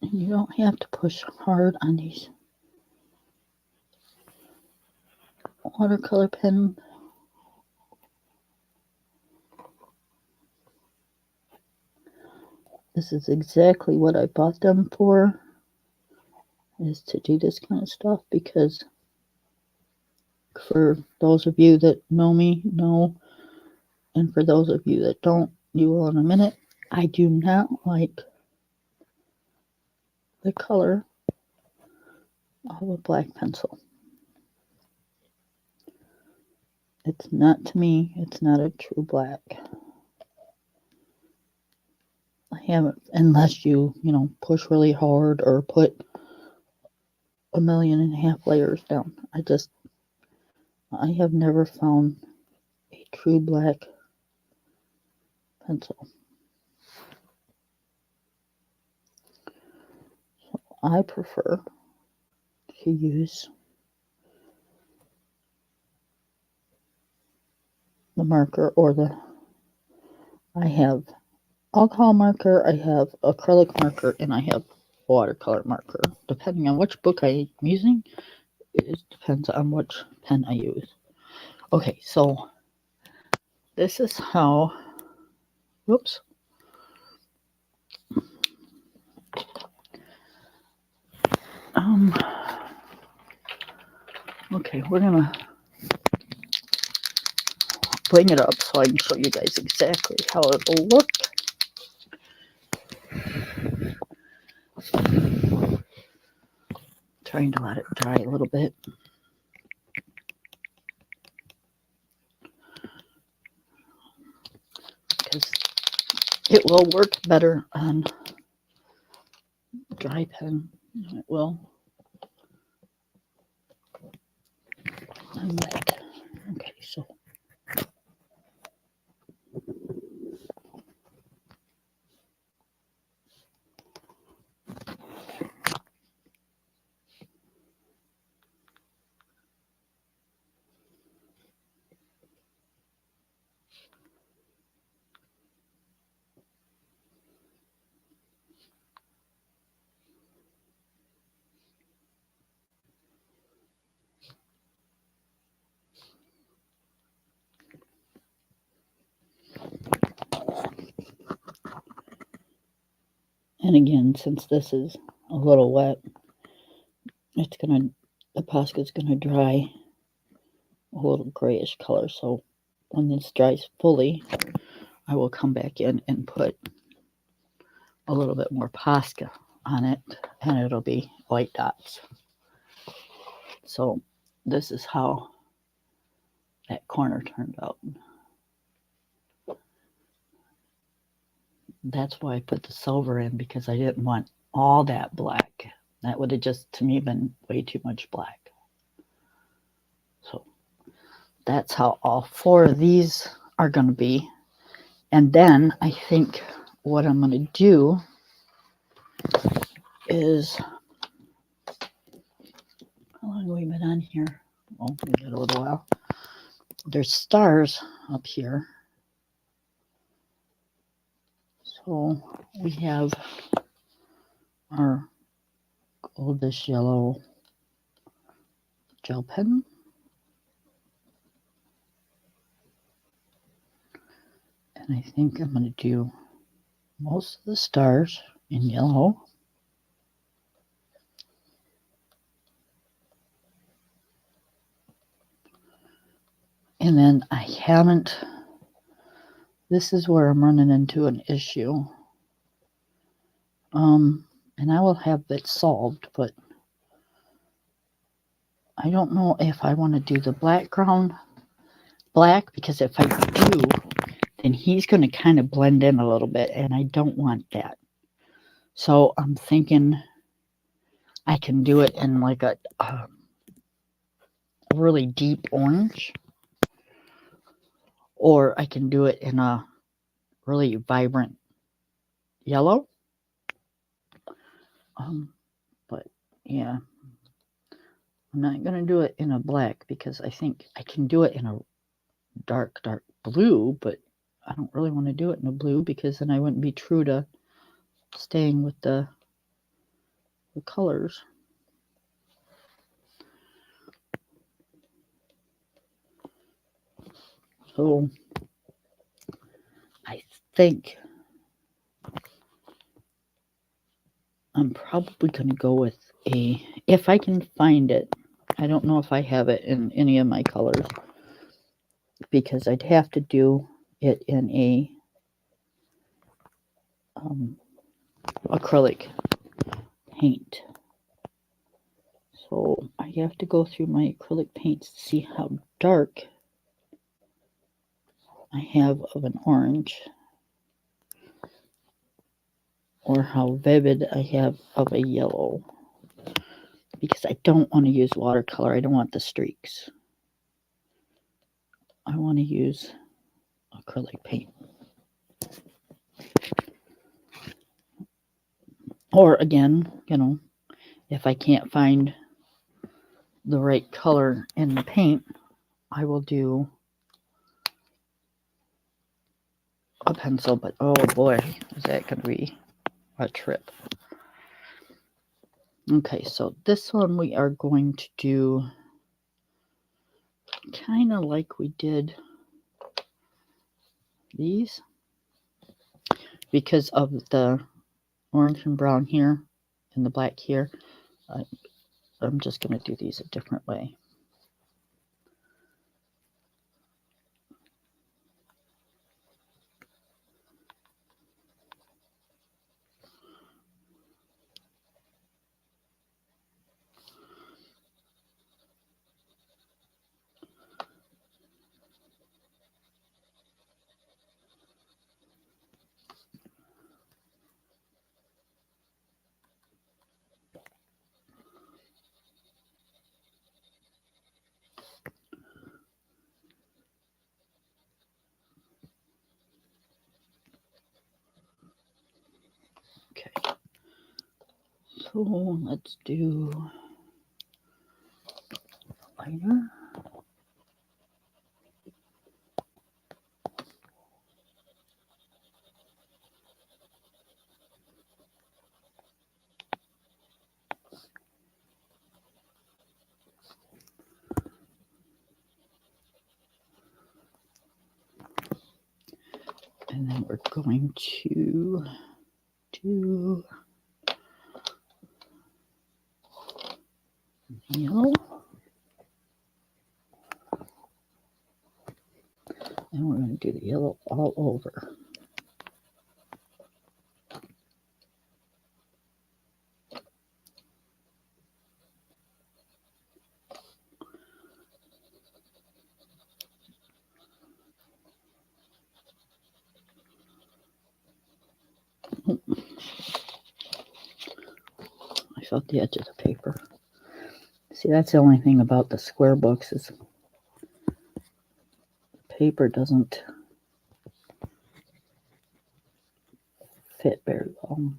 And you don't have to push hard on these watercolor pen. This is exactly what I bought them for, is to do this kind of stuff, because for those of you that know me, know, and for those of you that don't, you will in a minute, I do not like the color of a black pencil. It's not, to me, it's not a true black. I haven't, unless you push really hard or put 1.5 million layers down. I have never found a true black pencil. So I prefer to use the marker or the I have alcohol marker, I have acrylic marker, and I have watercolor marker. Depending on which book I'm using, it depends on which pen I use. Okay, so this is how, whoops. Okay, we're gonna bring it up so I can show you guys exactly how it'll look. Trying to let it dry a little bit. Because it will work better on dry pen. It will. On wet. Okay, so. And again, since this is a little wet, the Posca's gonna dry a little grayish color. So when this dries fully, I will come back in and put a little bit more Posca on it, and it'll be white dots. So this is how that corner turned out. That's why I put the silver in, because I didn't want all that black. That would have just, to me, been way too much black. So that's how all 4 of these are going to be. And then I think what I'm going to do is, how long have we been on here? Oh, we got a little while. There's stars up here. So we have our goldish yellow gel pen. And I think I'm going to do most of the stars in yellow. And then I haven't, this is where I'm running into an issue. And I will have it solved, but I don't know if I want to do the background black, because if I do, then he's going to kind of blend in a little bit, and I don't want that. So I'm thinking I can do it in like a really deep orange, or I can do it in a really vibrant yellow. But yeah, I'm not going to do it in a black, because I think I can do it in a dark blue, but I don't really want to do it in a blue, because then I wouldn't be true to staying with the colors. So I think I'm probably going to go with if I can find it. I don't know if I have it in any of my colors, because I'd have to do it in a acrylic paint. So I have to go through my acrylic paints to see how dark I have of an orange, or how vivid I have of a yellow, because I don't want to use watercolor. I don't want the streaks. I want to use acrylic paint. Or again, if I can't find the right color in the paint, I will do a pencil, but oh boy, is that going to be a trip. Okay, so this one we are going to do kind of like we did these, because of the orange and brown here and the black here. I'm just going to do these a different way. Okay, so let's do lighter. And then we're going to do yellow. And we're going to do the yellow all over. I felt the edge of the paper. See, that's the only thing about the square books is the paper doesn't fit very well.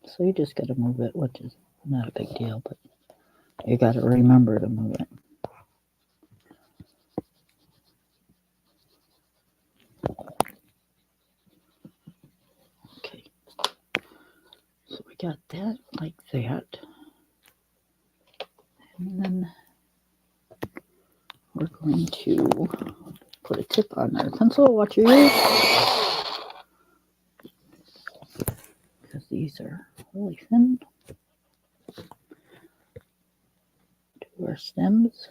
So you just got to move it, which is not a big deal, but you got to remember to move it. Okay, so we got that like that. And then we're going to put a tip on our pencil. Watch your ears. Because these are really thin. Do our stems.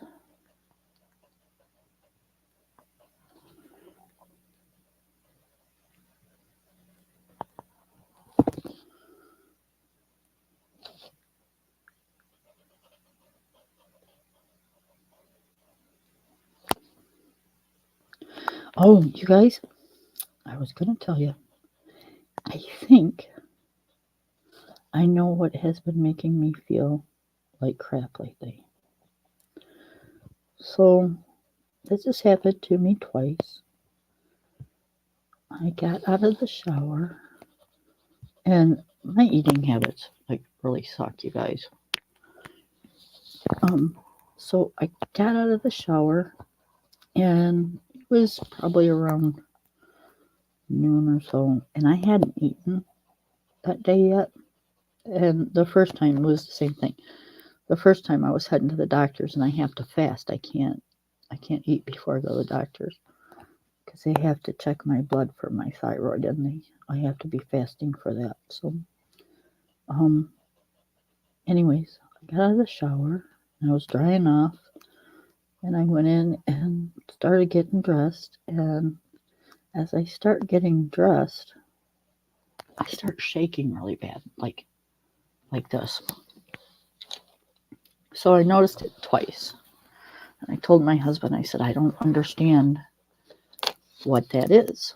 Oh, you guys, I was going to tell you, I think I know what has been making me feel like crap lately. So, this has happened to me twice. I got out of the shower, and my eating habits like really suck, you guys. So I got out of the shower, and it was probably around noon or so, and I hadn't eaten that day yet. And the first time was the same thing. The first time I was heading to the doctor's, and I have to fast. I can't eat before I go to the doctor's because they have to check my blood for my thyroid, and I have to be fasting for that. So, anyways, I got out of the shower, and I was drying off, and I went in and started getting dressed. And as I start getting dressed, I start shaking really bad, like this. So I noticed it twice. And I told my husband, I said, I don't understand what that is.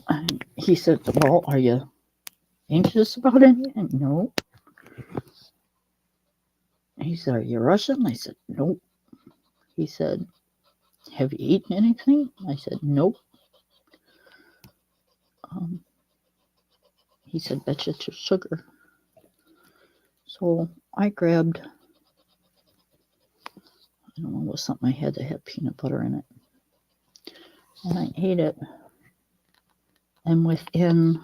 And he said, well, are you anxious about anything? No. He said, are you Russian? I said, nope. He said, have you eaten anything? I said, nope. He said, bet you it's your sugar. So I grabbed, I don't know, it was something I had that had peanut butter in it. and I ate it. And within,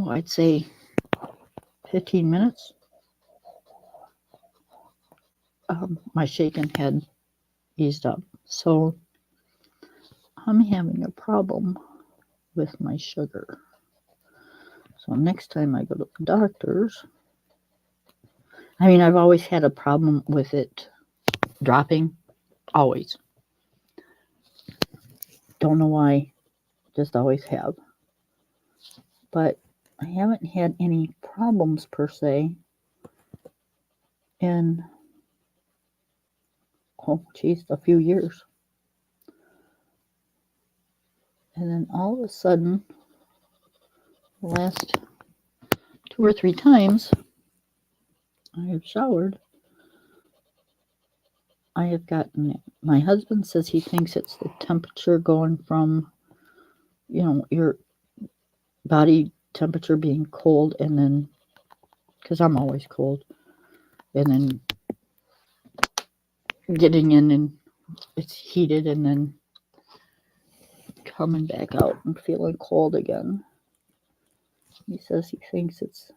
I'd say 15 minutes, my shaking had eased up. So I'm having a problem with my sugar. So next time I go to the doctor's, I mean, I've always had a problem with it dropping, always. Don't know why, just always have. But I haven't had any problems per se in, a few years. And then all of a sudden, the last 2 or 3 times I have showered, I have gotten it. My husband says he thinks it's the temperature going from, your body temperature being cold, and then, because I'm always cold, and then getting in and it's heated, and then coming back out and feeling cold again. He says he thinks it's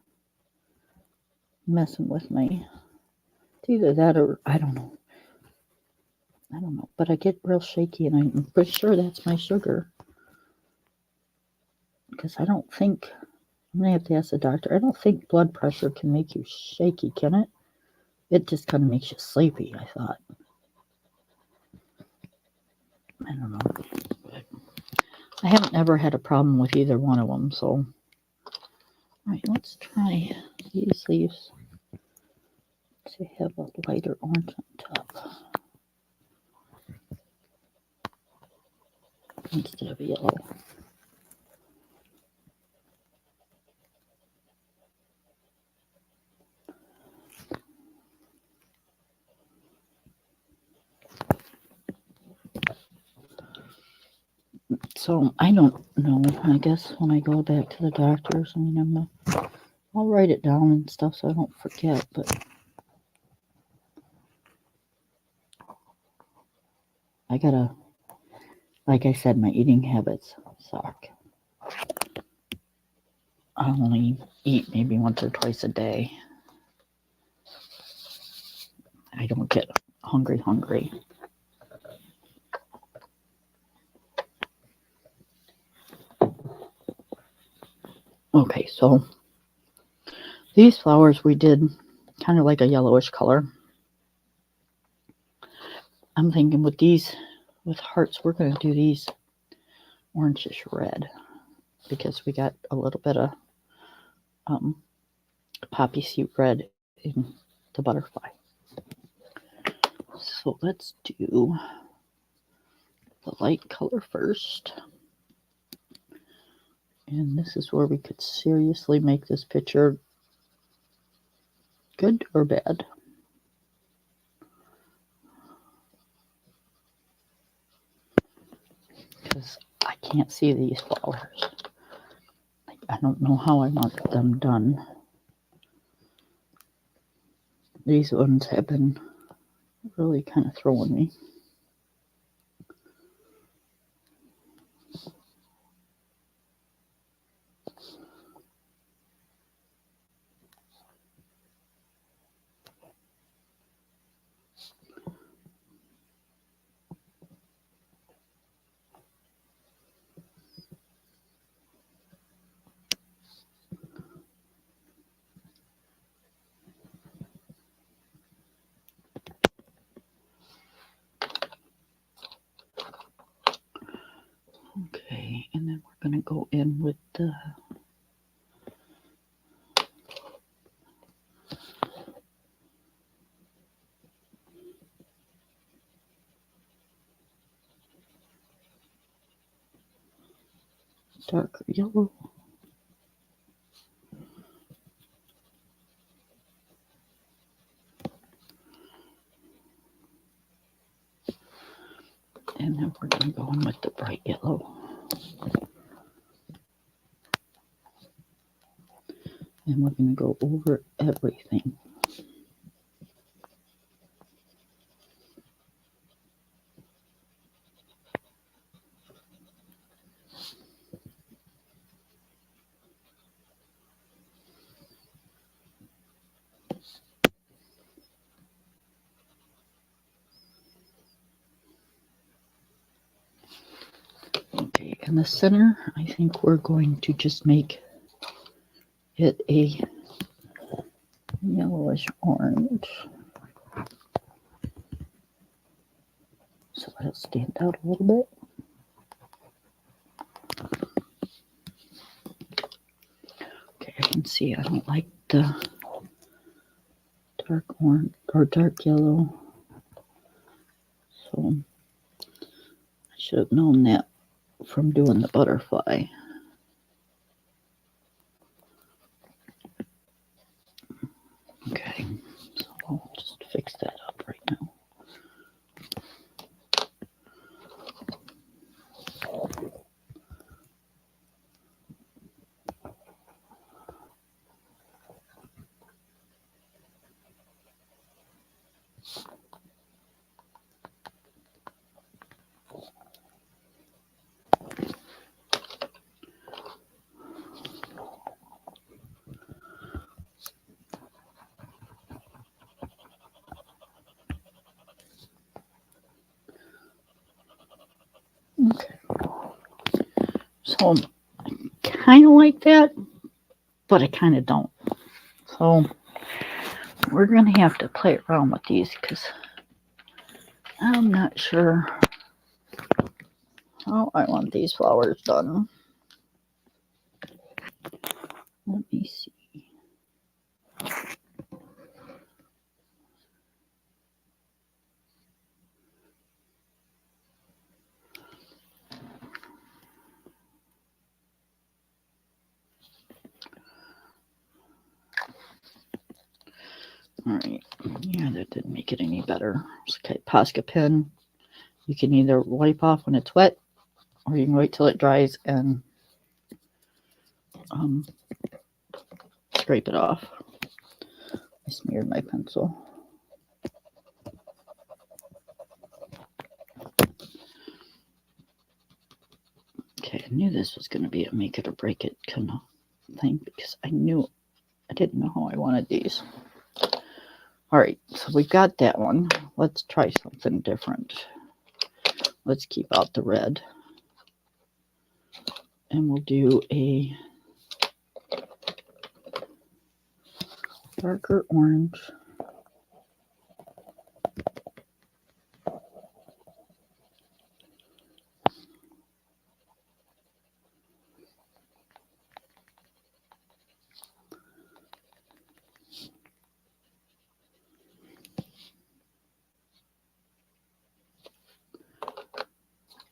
messing with me. It's either that or I don't know. But I get real shaky, and I'm pretty sure that's my sugar. Because I don't think, I'm going to have to ask the doctor, I don't think blood pressure can make you shaky, can it? It just kind of makes you sleepy, I thought. I don't know. But I haven't ever had a problem with either one of them, so. All right, let's try these leaves to have a lighter orange on top instead of yellow. So I don't know. I guess when I go back to the doctor's, I'll write it down and stuff so I don't forget. But I gotta, like I said, my eating habits suck. I only eat maybe once or twice a day. I don't get hungry. Okay, so these flowers we did kind of like a yellowish color. I'm thinking with these, with hearts, we're going to do these orangish red because we got a little bit of poppy seed red in the butterfly. So let's do the light color first. And this is where we could seriously make this picture good or bad. Because I can't see these flowers. I don't know how I want them done. These ones have been really kind of throwing me. Okay, and then we're going to go in with the darker yellow. And then we're going to go in with the bright yellow. And we're going to go over everything. in the center, I think we're going to just make it a yellowish orange. So it'll stand out a little bit. Okay, I can see I don't like the dark orange or dark yellow. So I should have known that from doing the butterfly. Okay, so I'll just fix that up right now. Okay, so I kind of like that, but I kind of don't. So we're going to have to play around with these because I'm not sure how I want these flowers done. Let me see. All right, yeah, that didn't make it any better. Okay, Posca pen. You can either wipe off when it's wet, or you can wait till it dries and scrape it off. I smeared my pencil. Okay, I knew this was going to be a make it or break it kind of thing because I didn't know how I wanted these. All right, so we got that one. Let's try something different. Let's keep out the red. And we'll do a darker orange.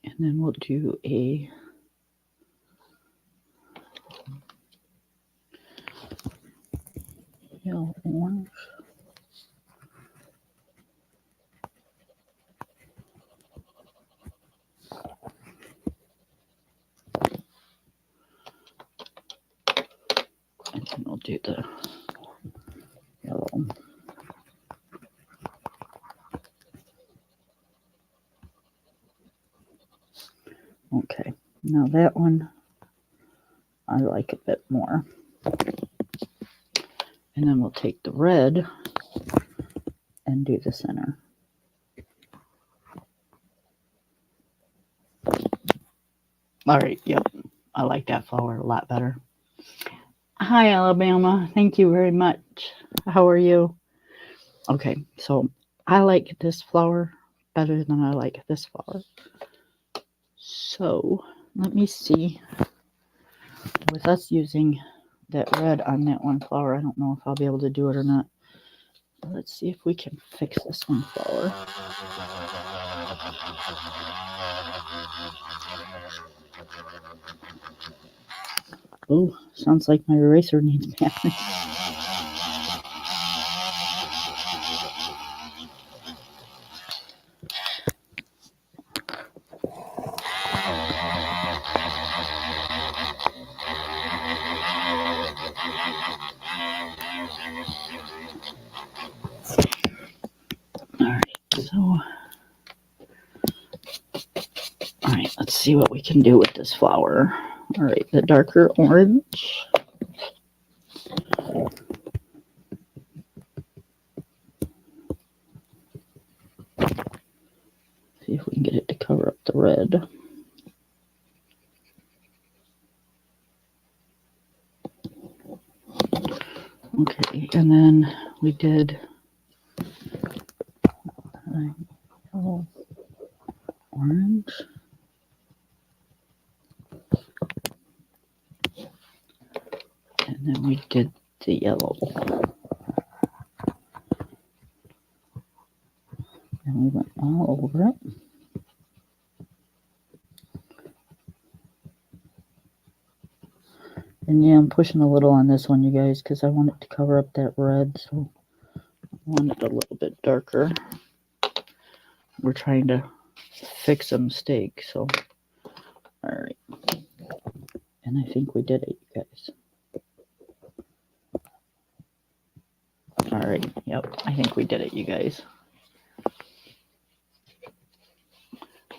And then we'll do a yellow orange. And then we'll do the yellow. Okay, now that one I like a bit more. And then we'll take the red and do the center. All right, yep, I like that flower a lot better. Hi, Alabama. Thank you very much. How are you? Okay, so I like this flower better than I like this flower. So let me see. With us using that red on that one flower, I don't know if I'll be able to do it or not. Let's see if we can fix this one flower. Oh, sounds like my eraser needs battery. Alright, let's see what we can do with this flower. Alright, the darker orange. See if we can get it to cover up the red. Okay, and then we did yellow, orange. And then we did the yellow. And we went all over it. And yeah, I'm pushing a little on this one, you guys, because I want it to cover up that red, so I want it a little bit darker. We're trying to fix a mistake, so alright. And I think we did it, you guys. Alright, yep, I think we did it, you guys.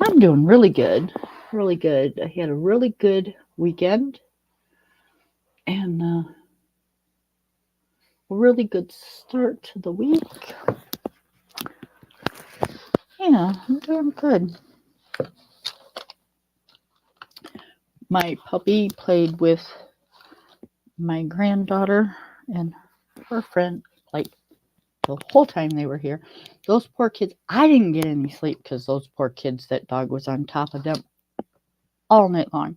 I'm doing really good. Really good. I had a really good weekend. And a really good start to the week. Yeah, I'm doing good. My puppy played with my granddaughter and her friend, like, the whole time they were here. Those poor kids, I didn't get any sleep because those poor kids, that dog was on top of them all night long.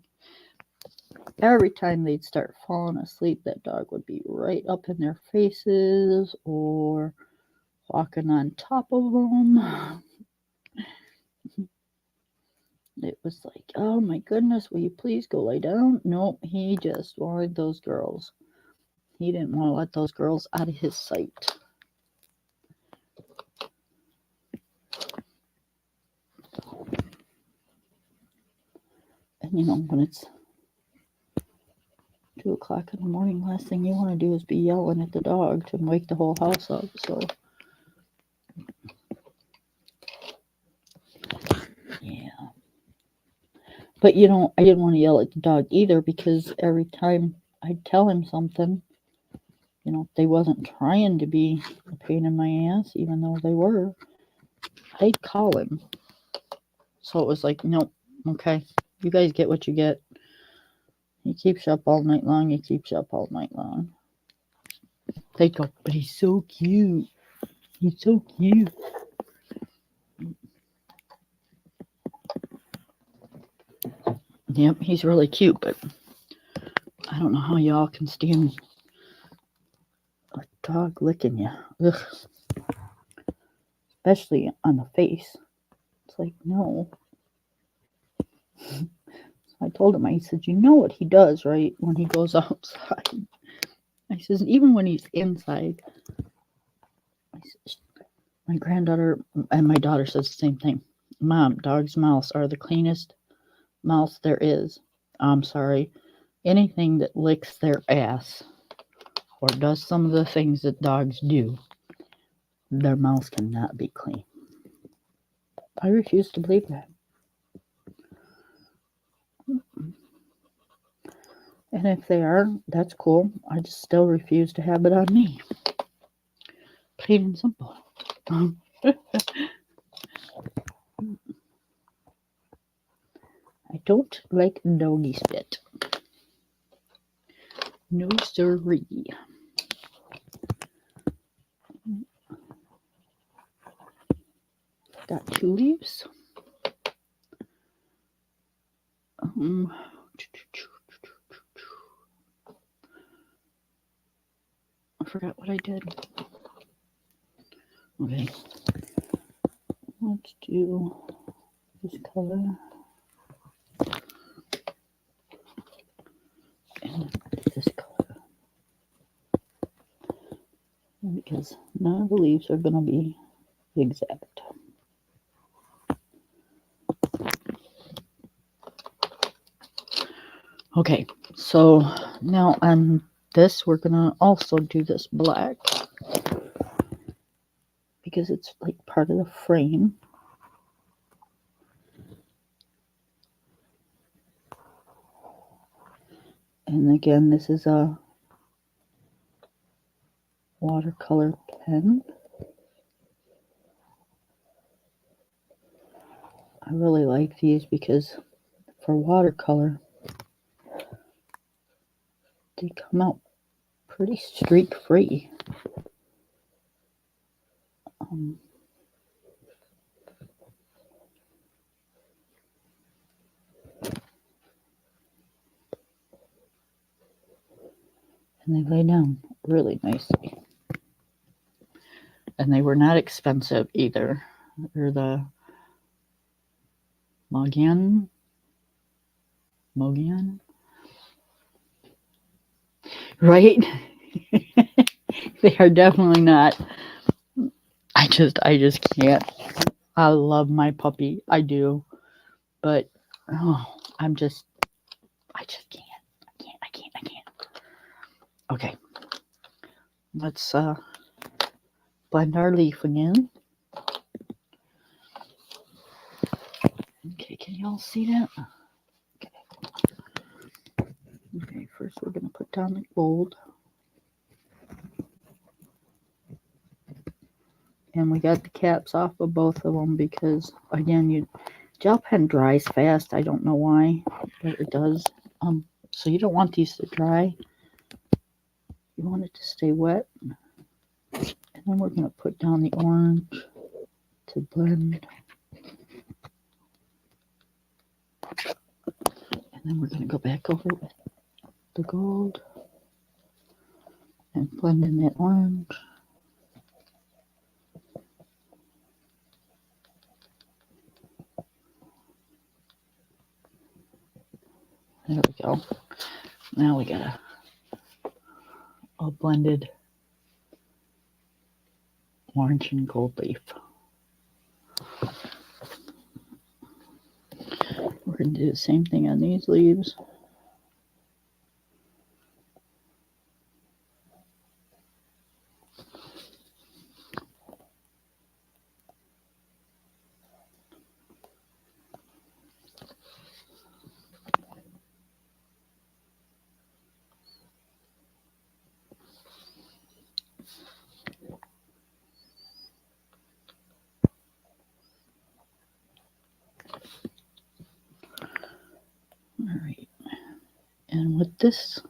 Every time they'd start falling asleep, that dog would be right up in their faces or walking on top of them. It was like, oh my goodness, will you please go lay down? Nope, he just wanted those girls. He didn't want to let those girls out of his sight. And you know, when it's 2 o'clock in the morning, last thing you want to do is be yelling at the dog to wake the whole house up. So, yeah. But you know, I didn't want to yell at the dog either because every time I'd tell him something, you know, they wasn't trying to be a pain in my ass, even though they were, I'd call him. So it was like, nope, okay, you guys get what you get. He keeps you up all night long. He keeps you up all night long. They go, but he's so cute. He's so cute. Yep, he's really cute, but I don't know how y'all can stand a dog licking you. Ugh. Especially on the face. It's like, no. So I told him, I said, you know what he does, right? When he goes outside. I says, even when he's inside. I says, my granddaughter and my daughter says the same thing. Mom, dogs' mouths are the cleanest mouths there is. I'm sorry. Anything that licks their ass or does some of the things that dogs do, their mouths cannot be clean. I refuse to believe that. And if they are, that's cool. I just still refuse to have it on me. Plain and simple. I don't like doggy spit. No siree. Got 2 leaves. I forgot what I did. Okay. Let's do this color. And this color. Because none of the leaves are going to be exact. Okay, so now on this, we're going to also do this black. Because it's like part of the frame. And again, this is a watercolor pen. I really like these because for watercolor, they come out pretty streak free. And they lay down really nicely. And they were not expensive either. They're the Mogan. Right? They are definitely not. I just can't. I love my puppy. I do. But oh, I just can't. I can't. Okay. Let's blend our leaf again. Okay, can y'all see that? Okay, first we're going to put down the gold. And we got the caps off of both of them because, again, gel pen dries fast. I don't know why, but it does. So you don't want these to dry. You want it to stay wet. And then we're going to put down the orange to blend. And then we're going to go back over with the gold and blend in that orange. There we go. Now we got a blended orange and gold leaf. We're going to do the same thing on these leaves. All right. And with this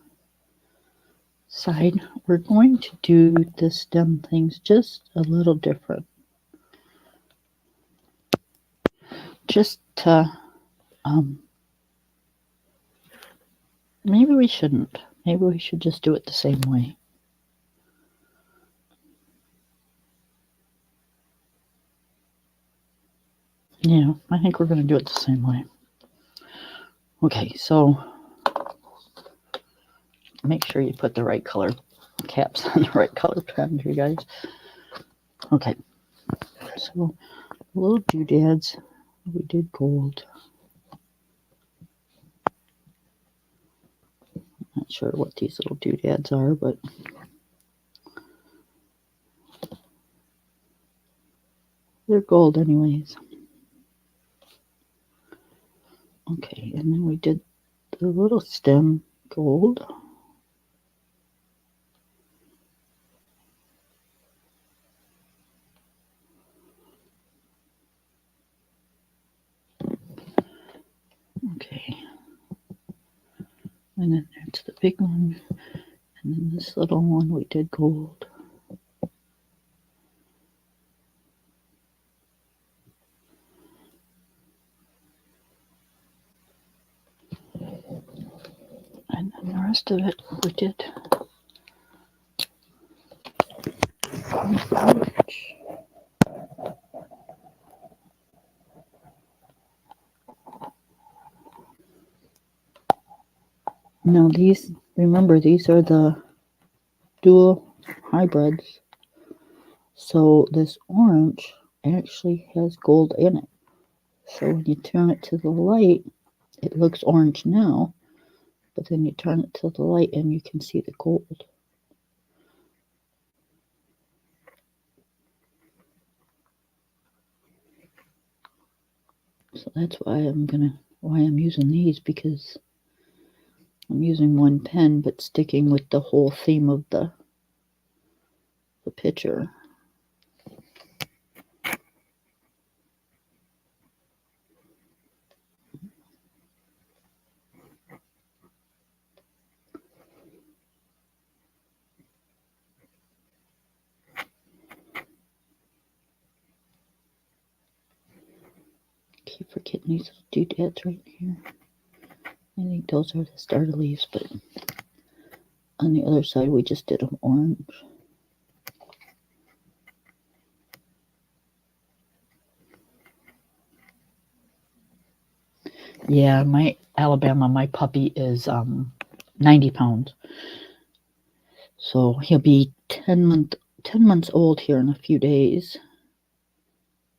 side, we're going to do the stem things just a little different. Just to, maybe we shouldn't. Maybe we should just do it the same way. Yeah, I think we're going to do it the same way. Okay, so make sure you put the right color caps on the right color pen here, guys. Okay, so little doodads, we did gold. Not sure what these little doodads are, but they're gold anyways. Okay, and then we did the little stem gold. Okay, and then there's the big one, and then this little one we did gold. And then the rest of it we did orange. Now these, remember, these are the dual hybrids. So this orange actually has gold in it. So when you turn it to the light, it looks orange now, but then you turn it to the light and you can see the gold. So that's why I'm using these, because I'm using one pen but sticking with the whole theme of the picture. keep forgetting these doodads right here. I think those are the starter leaves, but on the other side we just did them orange. Yeah, my Alabama, my puppy is 90 pounds. So he'll be 10 months old here in a few days.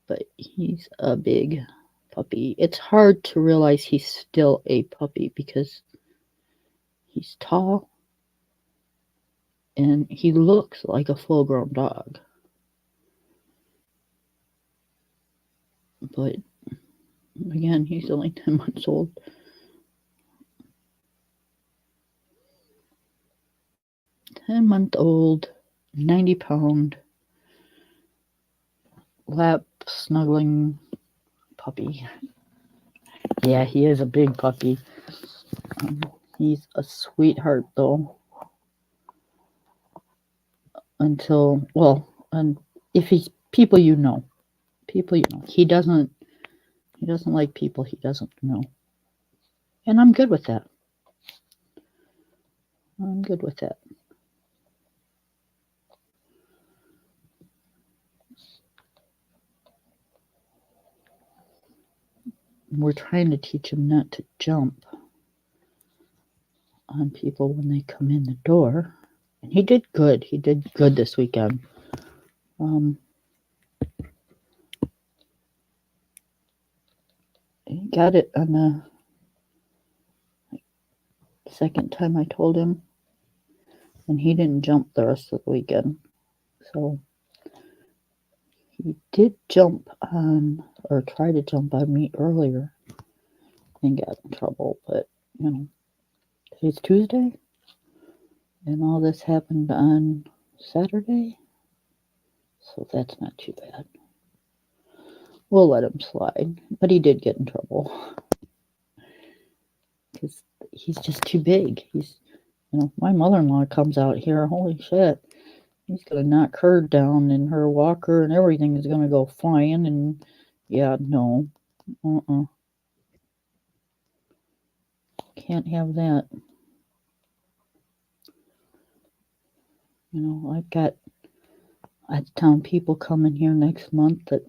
But he's a big puppy. It's hard to realize he's still a puppy because he's tall and he looks like a full-grown dog. But again, he's only 10 months old. Ten-month-old, 90-pound, lap snuggling puppy. Yeah, he is a big puppy. He's a sweetheart, though. Until, well, and if he's people you know, he doesn't like people he doesn't know, and I'm good with that. We're trying to teach him not to jump on people when they come in the door, and he did good this weekend. He got it on the second time I told him, and he didn't jump the rest of the weekend. So he did jump on, or try to jump on me earlier and got in trouble, but today's Tuesday, and all this happened on Saturday, so that's not too bad. We'll let him slide, but he did get in trouble because he's just too big. He's, my mother-in-law comes out here, holy shit, he's gonna knock her down, and her walker and everything is gonna go flying, and yeah, no, can't have that. I've got out-of-town people coming here next month that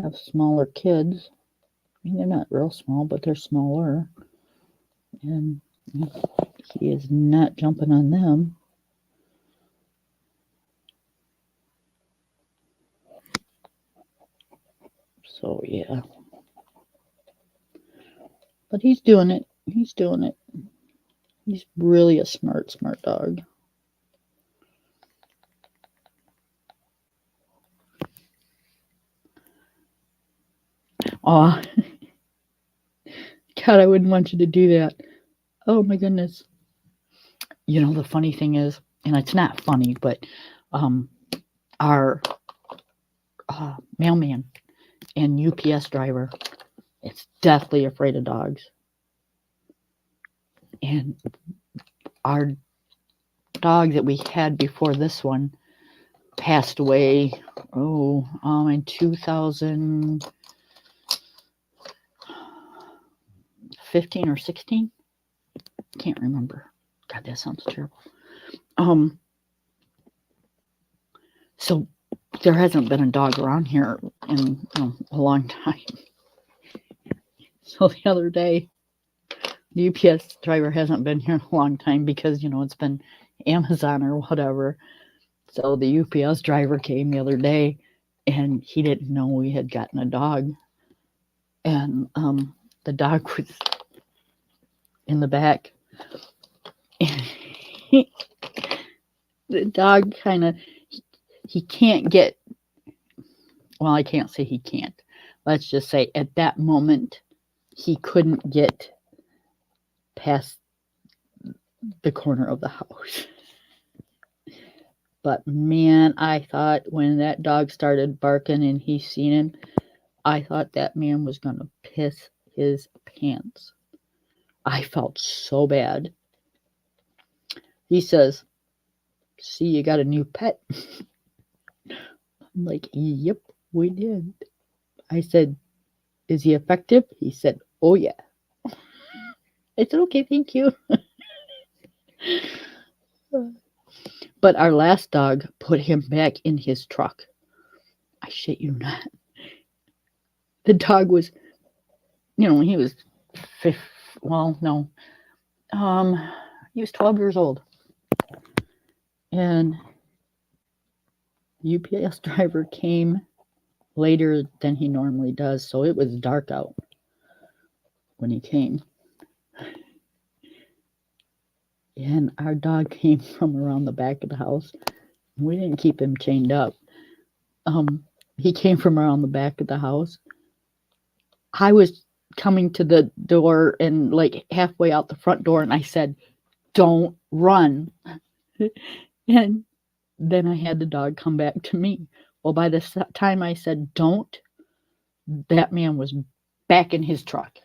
have smaller kids. I mean, they're not real small, but they're smaller. And he is not jumping on them. So, yeah. But he's doing it. He's really a smart dog. Aw. God, I wouldn't want you to do that. Oh, my goodness. The funny thing is, and it's not funny, but our mailman and UPS driver is deathly afraid of dogs. And our dog that we had before this one passed away, in 2015 or 16. Can't remember. God, that sounds terrible. So there hasn't been a dog around here in a long time. So the other day, the UPS driver hasn't been here in a long time because it's been Amazon or whatever. So the UPS driver came the other day, and he didn't know we had gotten a dog, and the dog was in the back. The dog kind of, he can't get, well, I can't say he can't. Let's just say at that moment, he couldn't get past the corner of the house. But man, I thought when that dog started barking and he seen him, I thought that man was going to piss his pants. I felt so bad. He says, "See, you got a new pet." I'm like, "Yep, we did." I said, Is he effective? He said, oh yeah. I said, okay, thank you. But our last dog put him back in his truck. I shit you not. The dog was, he was, well, no, he was 12 years old. And the UPS driver came later than he normally does, so it was dark out when he came. And our dog came from around the back of the house. We didn't keep him chained up. He came from around the back of the house. I was coming to the door and like halfway out the front door, and I said, don't run. And then I had the dog come back to me. Well, by the time I said don't, that man was back in his truck.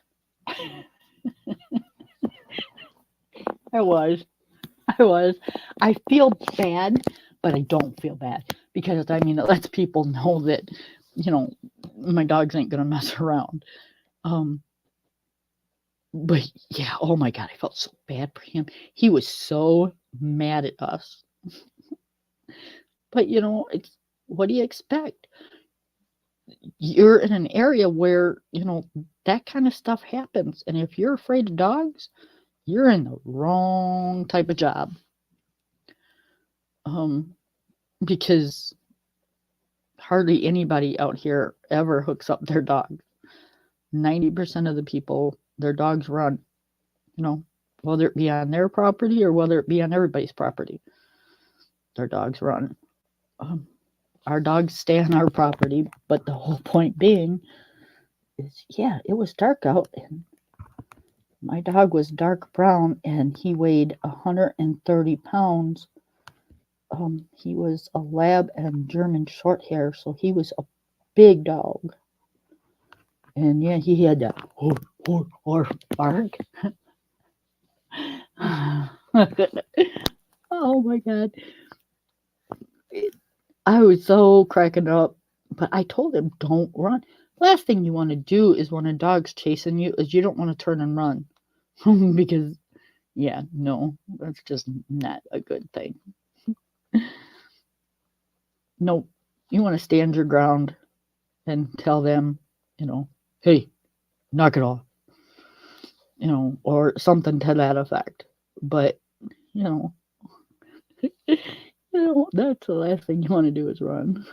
I was. I feel bad, but I don't feel bad because I mean it lets people know that my dogs ain't gonna mess around. But yeah, oh my God, I felt so bad for him. He was so mad at us. But it's what do you expect? You're in an area where that kind of stuff happens, and if you're afraid of dogs, you're in the wrong type of job. Because hardly anybody out here ever hooks up their dog. 90% of the people, their dogs run, whether it be on their property or whether it be on everybody's property. Their dogs run. Our dogs stay on our property, but the whole point being is, yeah, it was dark out, and my dog was dark brown, and he weighed 130 pounds. He was a lab and German short hair, so he was a big dog. And yeah, he had that bark. Oh my God. I was so cracking up, but I told him, don't run. Last thing you want to do is when a dog's chasing you is you don't want to turn and run. Because, yeah, no, that's just not a good thing. Nope. You want to stand your ground and tell them, hey, knock it off. Or something to that effect. But, that's the last thing you want to do is run.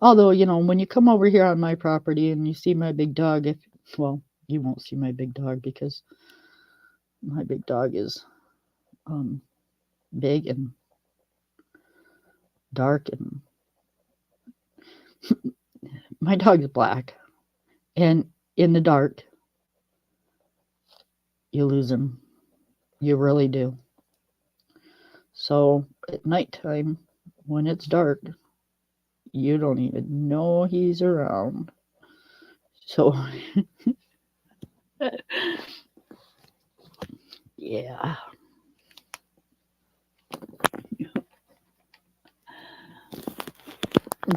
Although, when you come over here on my property and you see my big dog, you won't see my big dog because my big dog is big and dark, and my dog is black. And in the dark, you lose him. You really do. So at nighttime, when it's dark, you don't even know he's around. So, yeah.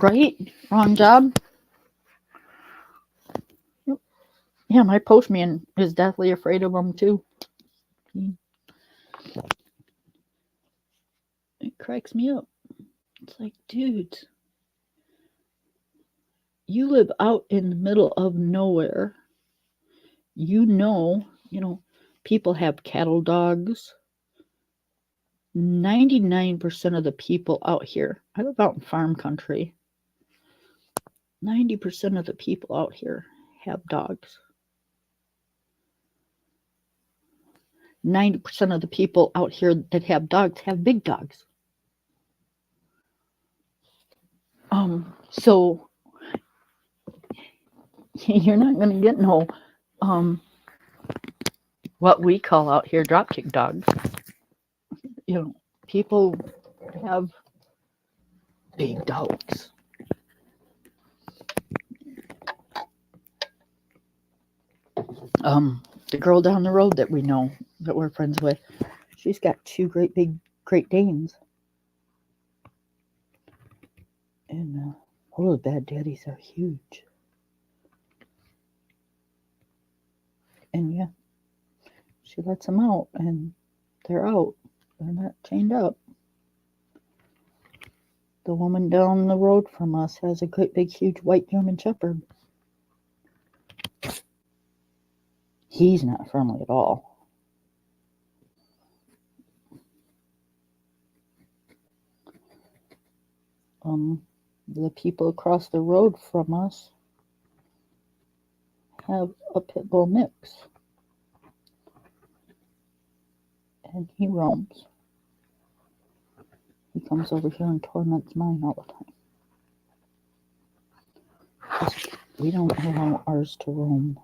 Right? Wrong job? Yeah, my postman is deathly afraid of them too. It cracks me up. It's like, dude, you live out in the middle of nowhere. People have cattle dogs. 99% of the people out here, I live out in farm country. 90% of the people out here have dogs. 90% of the people out here that have dogs have big dogs. So you're not going to get no what we call out here dropkick dogs. People have big dogs. The girl down the road that we know, that we're friends with, she's got 2 big Great Danes. And those bad daddies are huge. And yeah, she lets them out, and they're out. They're not chained up. The woman down the road from us has a great big huge white German Shepherd. He's not friendly at all. The people across the road from us have a pit bull mix, and he roams. He comes over here and torments mine all the time. 'Cause we don't allow ours to roam.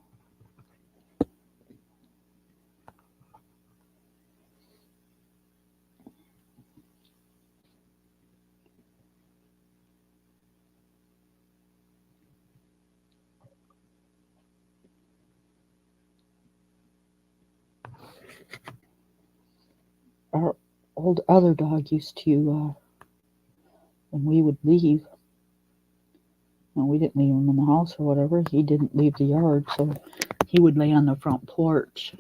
Our old other dog used to, when we would leave, well, we didn't leave him in the house or whatever, he didn't leave the yard, so he would lay on the front porch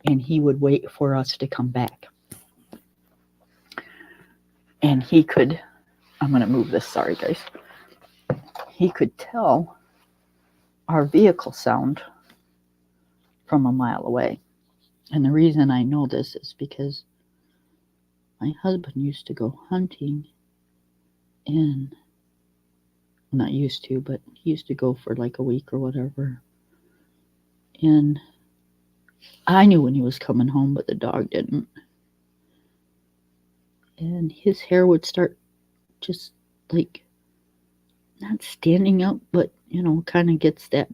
and he would wait for us to come back. And he could, I'm going to move this, sorry guys. He could tell our vehicle sound from a mile away. And the reason I know this is because my husband used to go hunting in, not used to, but he used to go for like a week or whatever. And I knew when he was coming home, but the dog didn't. And his hair would start just like not standing up, but kind of gets that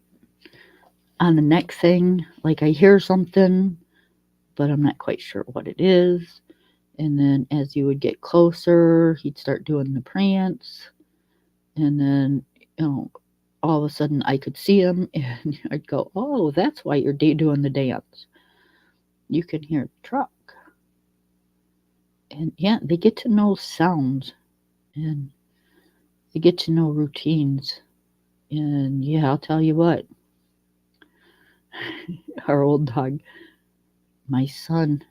on the neck thing. Like I hear something, but I'm not quite sure what it is. And then as he would get closer, he'd start doing the prance. And then, all of a sudden I could see him and I'd go, oh, that's why you're doing the dance. You can hear the truck. And yeah, they get to know sounds and they get to know routines. And yeah, I'll tell you what, our old dog, my son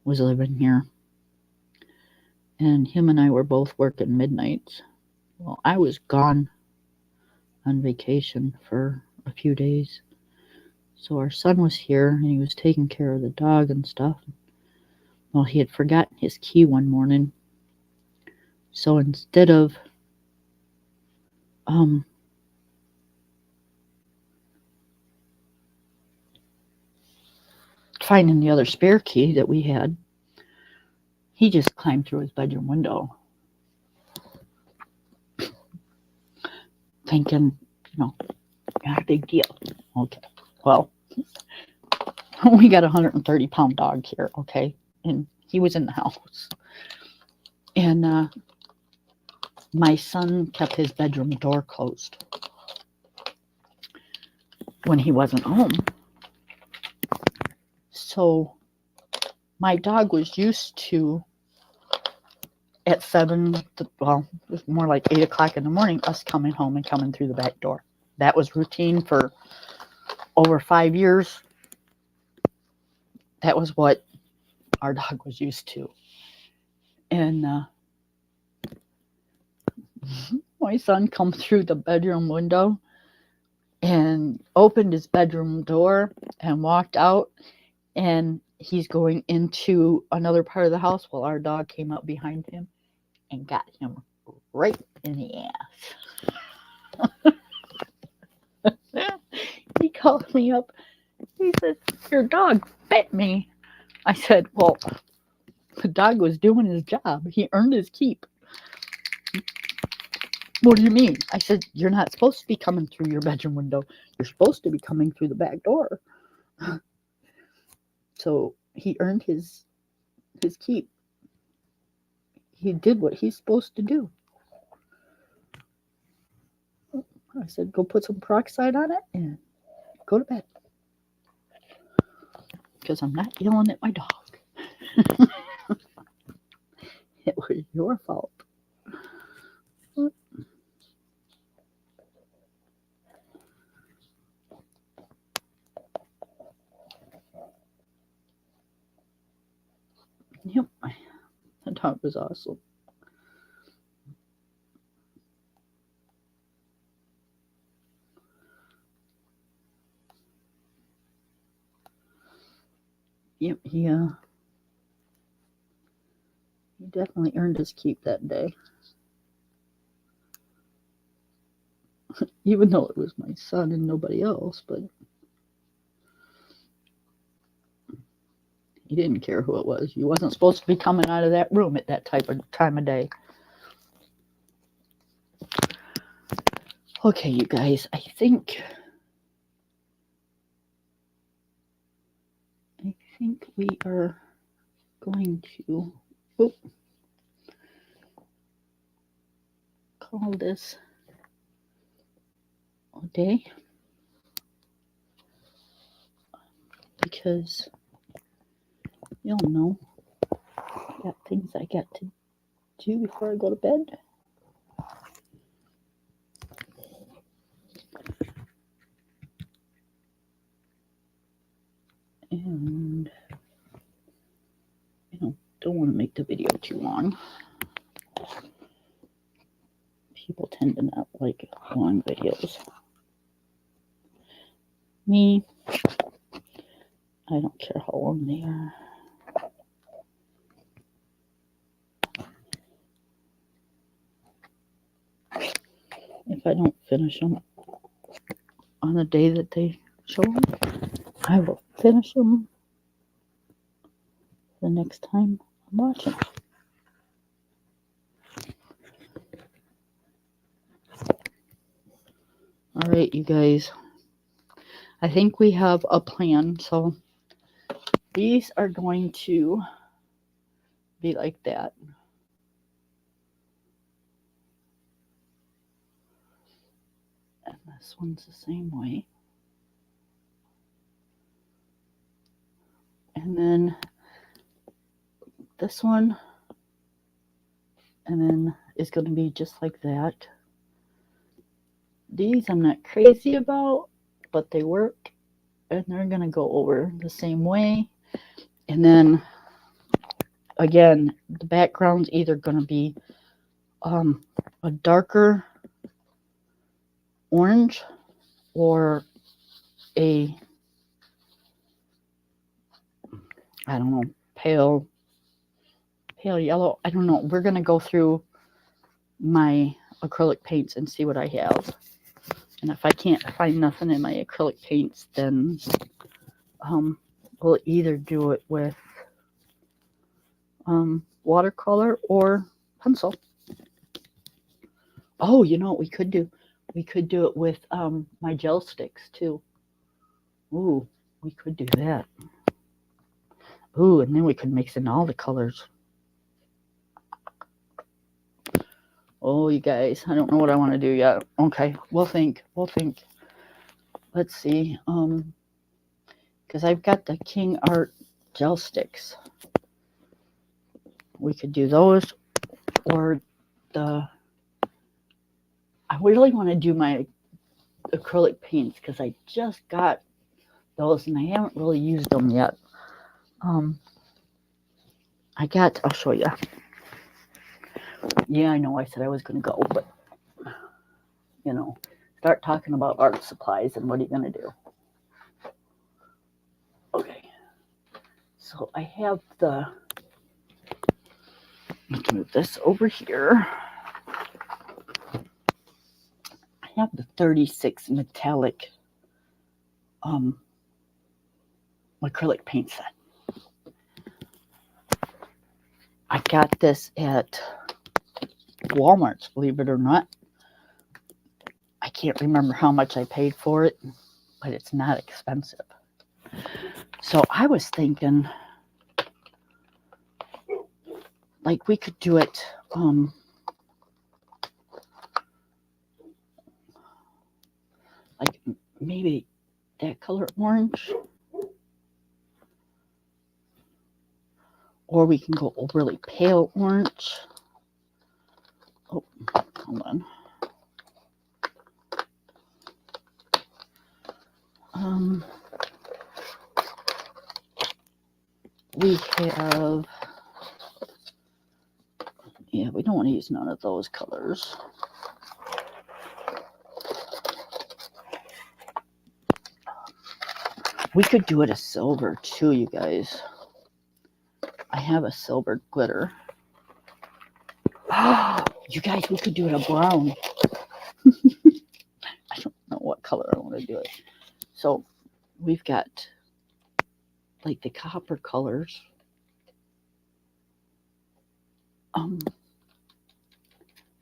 was living here. And him and I were both working midnights. Well, I was gone on vacation for a few days. So our son was here and he was taking care of the dog and stuff. Well, he had forgotten his key one morning. So instead of finding the other spare key that we had, he just climbed through his bedroom window. Thinking, not a big deal. Okay. Well, we got a 130-pound dog here, okay? And he was in the house. And my son kept his bedroom door closed when he wasn't home. So my dog was used to, at 7, well, it was more like 8 o'clock in the morning, us coming home and coming through the back door. That was routine for over 5 years. That was what our dog was used to. And my son come through the bedroom window and opened his bedroom door and walked out, and he's going into another part of the house. Well, our dog came up behind him and got him right in the ass. He called me up. He said, your dog bit me. I said, well, the dog was doing his job. He earned his keep. What do you mean? I said, you're not supposed to be coming through your bedroom window. You're supposed to be coming through the back door. So he earned his keep. He did what he's supposed to do. I said, go put some peroxide on it and go to bed. Because I'm not yelling at my dog. It was your fault. Yep, the dog was awesome. Yep, he definitely earned his keep that day. Even though it was my son and nobody else, but he didn't care who it was. He wasn't supposed to be coming out of that room at that time of day. Okay, you guys, I think we are going to call this a day, because y'all know I got things I got to do before I go to bed. And don't want to make the video too long. People tend to not like long videos. Me, I don't care how long they are. If I don't finish them on the day that they show them, I will finish them the next time I'm watching. All right, you guys. I think we have a plan. So these are going to be like that. And this one's the same way. And then this one, and then it's going to be just like that. These I'm not crazy about, but they work, and they're going to go over the same way. And then again, the background's either going to be a darker orange or a, I don't know, pale yellow. I don't know. We're going to go through my acrylic paints and see what I have. And if I can't find nothing in my acrylic paints, then we'll either do it with watercolor or pencil. Oh, you know what we could do? We could do it with my gel sticks too. Ooh, we could do that. Ooh, and then we could mix in all the colors. Oh, you guys, I don't know what I want to do yet. Okay, we'll think. Let's see. Because I've got the King Art gel sticks. We could do those, or I really want to do my acrylic paints because I just got those and I haven't really used them yet. I'll show you. Yeah, I know I said I was going to go, but start talking about art supplies and what are you going to do? Okay, so I have let's move this over here. I have the 36 metallic acrylic paint set. I got this at Walmart, believe it or not. I can't remember how much I paid for it, but it's not expensive. So I was thinking, like, we could do it like maybe that color orange, or we can go really pale orange. Oh, hold on. We have Yeah, we don't want to use none of those colors. We could do it a silver too, you guys. I have a silver glitter. You guys, we could do it a brown. I don't know what color I want to do it. So we've got like the copper colors.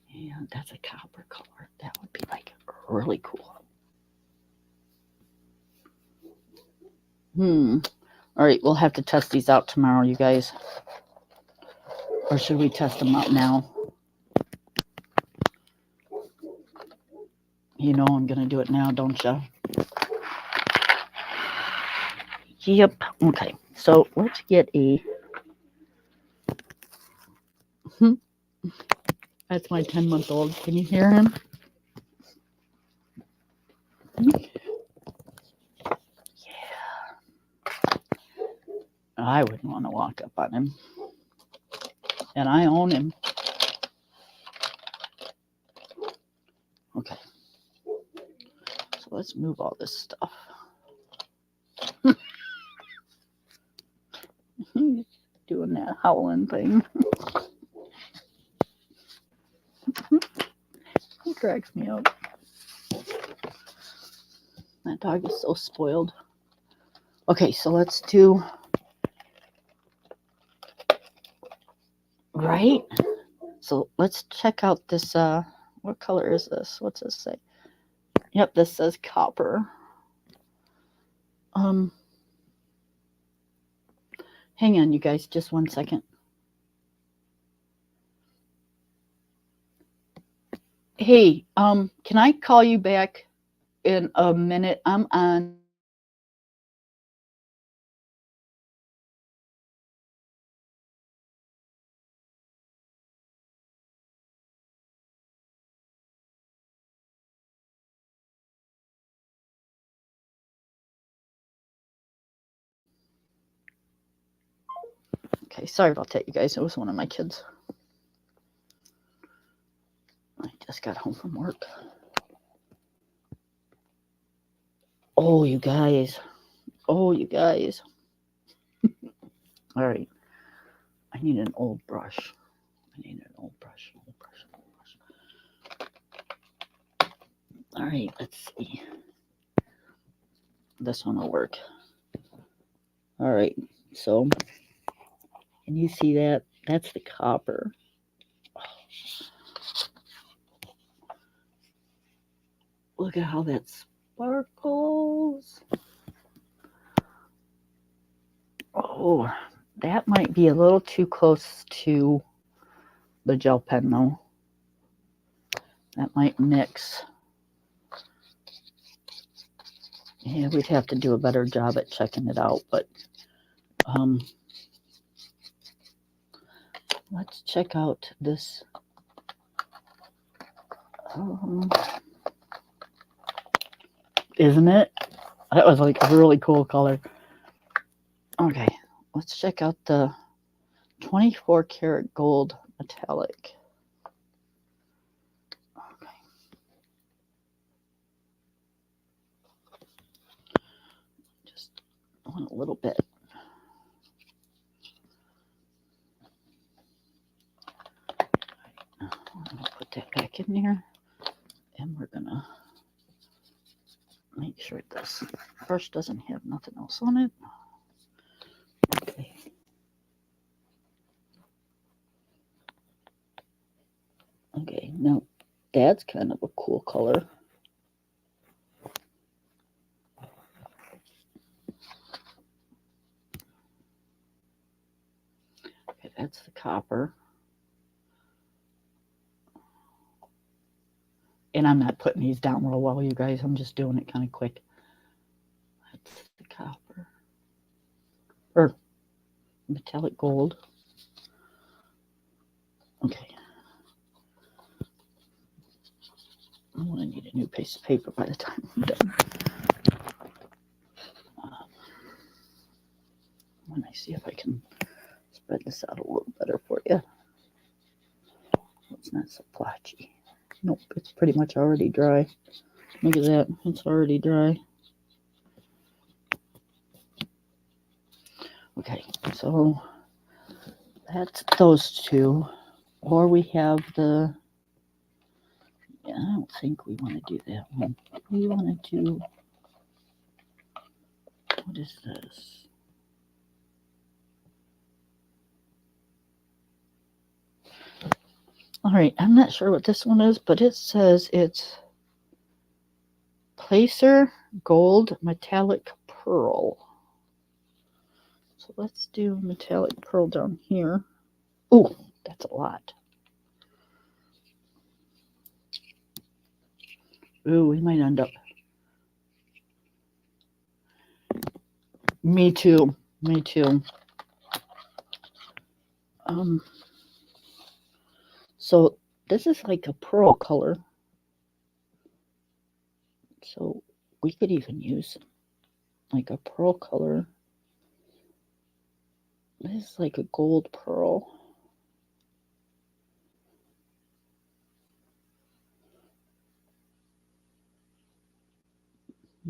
Yeah, that's a copper color. That would be like really cool. All right, we'll have to test these out tomorrow, you guys. Or should we test them out now? You know I'm going to do it now, don't you? Yep. Okay, so let's get a... That's my 10-month-old. Can you hear him? I wouldn't want to walk up on him. And I own him. Okay. So let's move all this stuff. He's doing that howling thing. He cracks me up. That dog is so spoiled. Okay, so let's do... Right? So let's check out this, what color is this? What's this say? Yep, this says copper. Hang on, you guys, just 1 second. Hey, can I call you back in a minute? I'm on. Okay, sorry about that, you guys. It was one of my kids. I just got home from work. Oh, you guys. Oh, you guys. All right. I need an old brush. All right, let's see. This one will work. All right, so can you see that? That's the copper. Look at how that sparkles. Oh, that might be a little too close to the gel pen though. That might mix. Yeah, we'd have to do a better job at checking it out, but let's check out this. Isn't it? That was like a really cool color. Okay, let's check out the 24 karat gold metallic. Okay. Just want a little bit. I'm going to put that back in there, and we're going to make sure this brush doesn't have nothing else on it. Okay. Okay, now that's kind of a cool color. Okay, that's the copper. And I'm not putting these down real well, you guys. I'm just doing it kind of quick. That's the copper. Or metallic gold. Okay. I'm going to need a new piece of paper by the time I'm done. Let me see if I can spread this out a little better for you. It's not so blotchy. Nope, it's pretty much already dry. Look at that, it's already dry. Okay, so that's those two. Or we have the, yeah, I don't think we want to do that one. We want to do, what is this? All right, I'm not sure what this one is, but it says it's Placer Gold Metallic Pearl. So let's do metallic pearl down here. Ooh, that's a lot. Ooh, we might end up. Me too. Me too. So this is like a pearl color. So we could even use like a pearl color. This is like a gold pearl.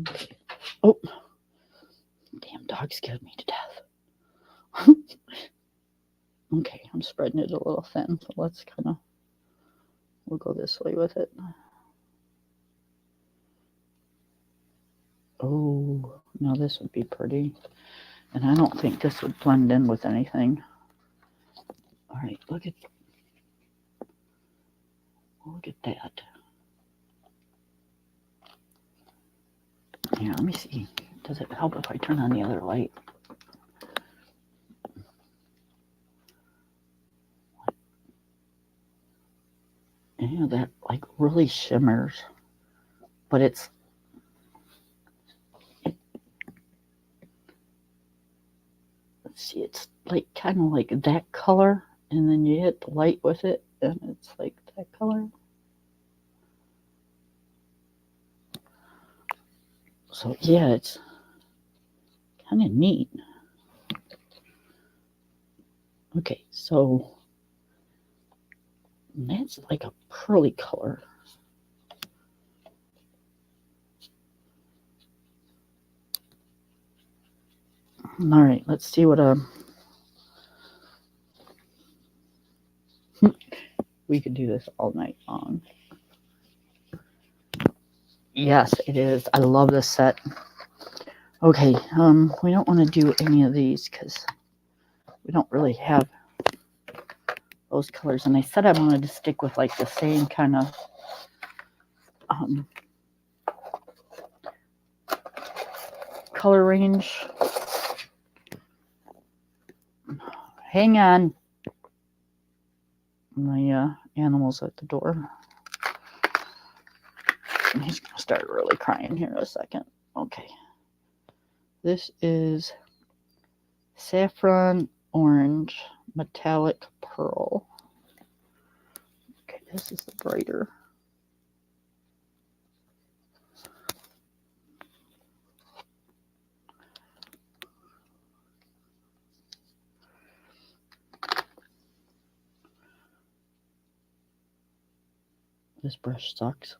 Okay. Oh, damn dog scared me to death. Okay, I'm spreading it a little thin, so let's kind of, we'll go this way with it. Oh, now this would be pretty. And I don't think this would blend in with anything. All right, look at that. Yeah, let me see. Does it help if I turn on the other light? Yeah, that like really shimmers, but let's see, it's like kind of like that color, and then you hit the light with it, and it's like that color. So yeah, it's kind of neat. Okay, so that's like a pearly color. All right, let's see what we could do this all night long. Yes, it is. I love this set. Okay, we don't want to do any of these because we don't really have those colors. And I said I wanted to stick with like the same kind of color range. Hang on. My animal's at the door. He's going to start really crying here in a second. Okay. This is Saffron Orange Metallic Pearl. Okay, this is the brighter. This brush sucks,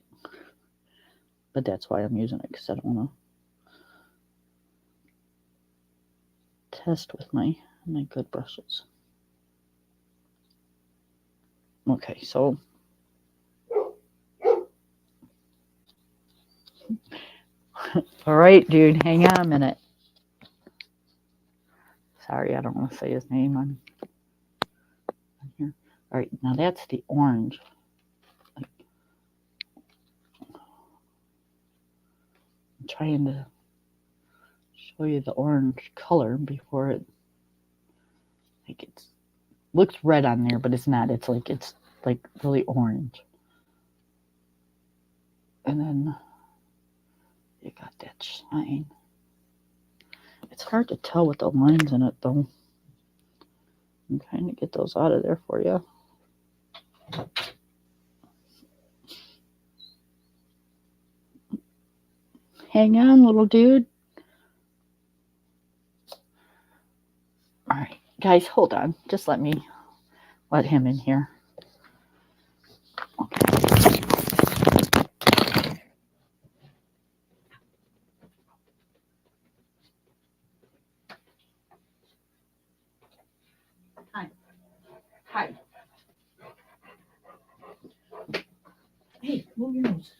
but that's why I'm using it, because I don't want to test with my good brushes. Okay, so all right, dude, hang on a minute. Sorry, I don't want to say his name on here. All right, now that's the orange. I'm trying to show you the orange color before it, like, it looks red on there, but it's not. It's like really orange. And then you got that shine. It's hard to tell with the lines in it, though. I'm trying to get those out of there for you. Hang on, little dude. All right, guys, hold on. Just let him in here. Hi. Hi. Hey, move your nose.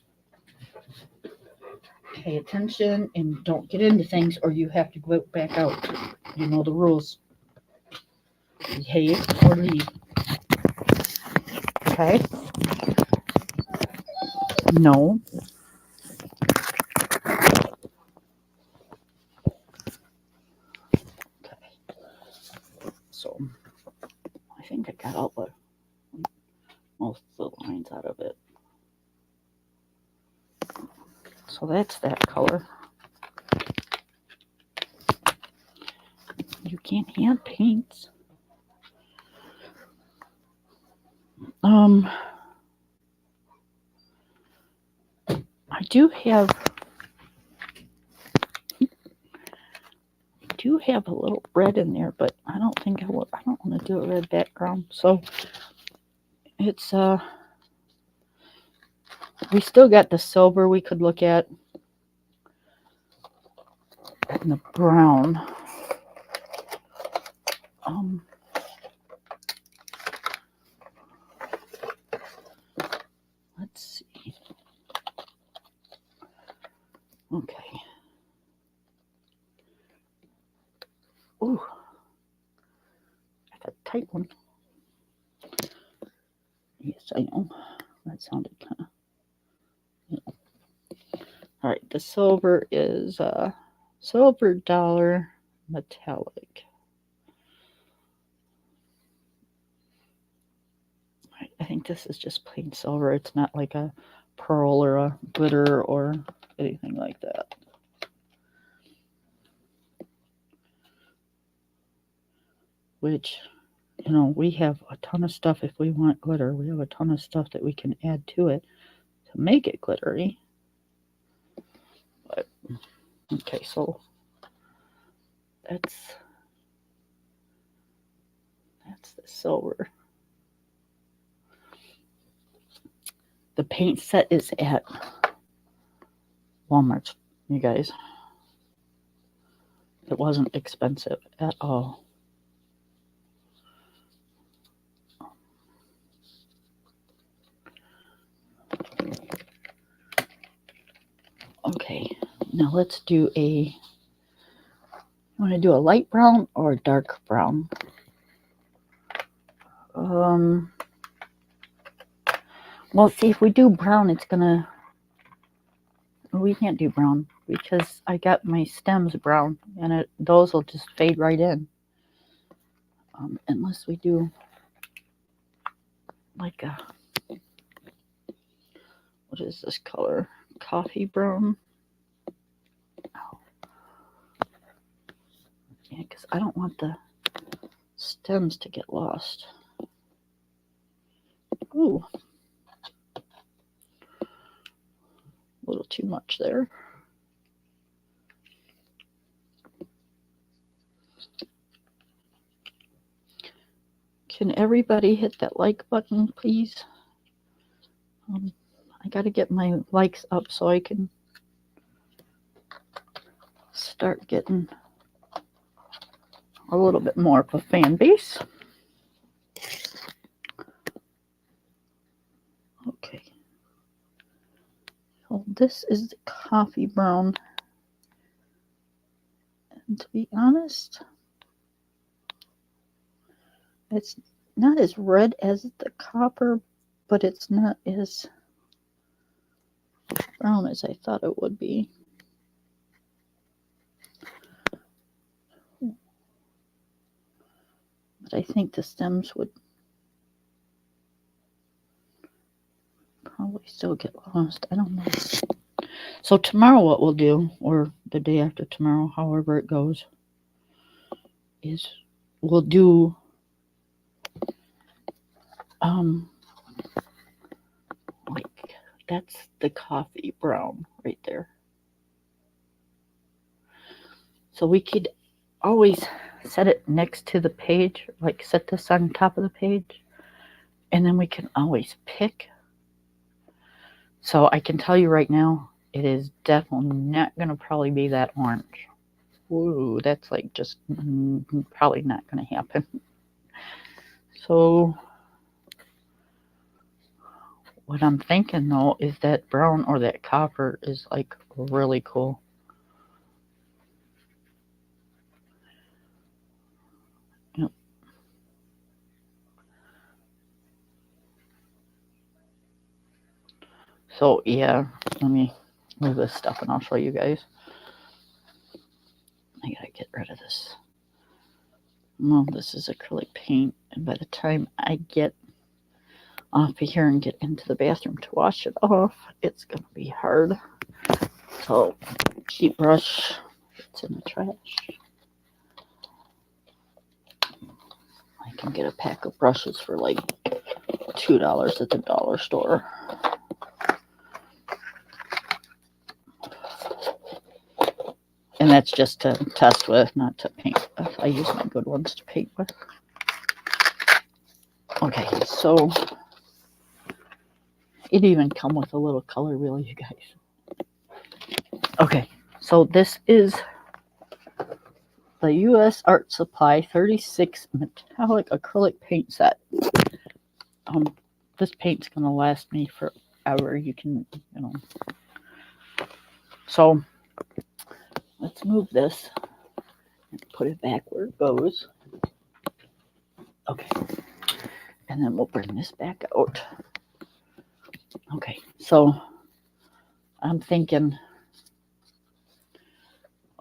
Pay attention and don't get into things or you have to go back out. You know the rules. Behave or leave. Okay? No. Okay. So I think I got all the most of the lines out of it. So that's that color. You can't hand paints. I do have a little red in there, but I don't think I will. I don't want to do a red background. So it's we still got the silver we could look at and the brown. Let's see. Okay. Ooh, that's a tight one. Yes, I know. That sounded kind of. All right, the silver is silver dollar metallic. I think this is just plain silver. It's not like a pearl or a glitter or anything like that. Which, you know, we have a ton of stuff if we want glitter. We have a ton of stuff that we can add to it to make it glittery. But, okay, so that's the silver. The paint set is at Walmart, you guys. It wasn't expensive at all. Okay, now let's do you want to do a light brown or a dark brown? Well, see, if we do brown, it's gonna, we can't do brown because I got my stems brown and those will just fade right in. Unless we do like a, what is this color? Coffee brown. Oh. Yeah, because I don't want the stems to get lost. Ooh. A little too much there. Can everybody hit that like button, please? I got to get my likes up so I can start getting a little bit more of a fan base. Okay. So this is the coffee brown. And to be honest, it's not as red as the copper, but it's not as brown as I thought it would be. But I think the stems would probably still get lost. I don't know. So tomorrow what we'll do, or the day after tomorrow, however it goes, is we'll do like that's the coffee brown right there. So we could always set it next to the page, like set this on top of the page, and then we can always pick So I can tell you right now, it is definitely not going to probably be that orange. Whoa, that's like just probably not going to happen. So what I'm thinking though is that brown or that copper is like really cool. Yep. So yeah, let me move this stuff and I'll show you guys. I gotta get rid of this. Well, this is acrylic paint, and by the time I get off of here and get into the bathroom to wash it off, it's gonna be hard. So, cheap brush, it's in the trash. I can get a pack of brushes for like $2 at the dollar store. And that's just to test with, not to paint with. I use my good ones to paint with. Okay, so it even come with a little color wheel, you guys. Okay, so this is the U.S. Art Supply 36 metallic acrylic paint set. This paint's gonna last me forever. You can, So let's move this and put it back where it goes. Okay, and then we'll bring this back out. Okay, so I'm thinking.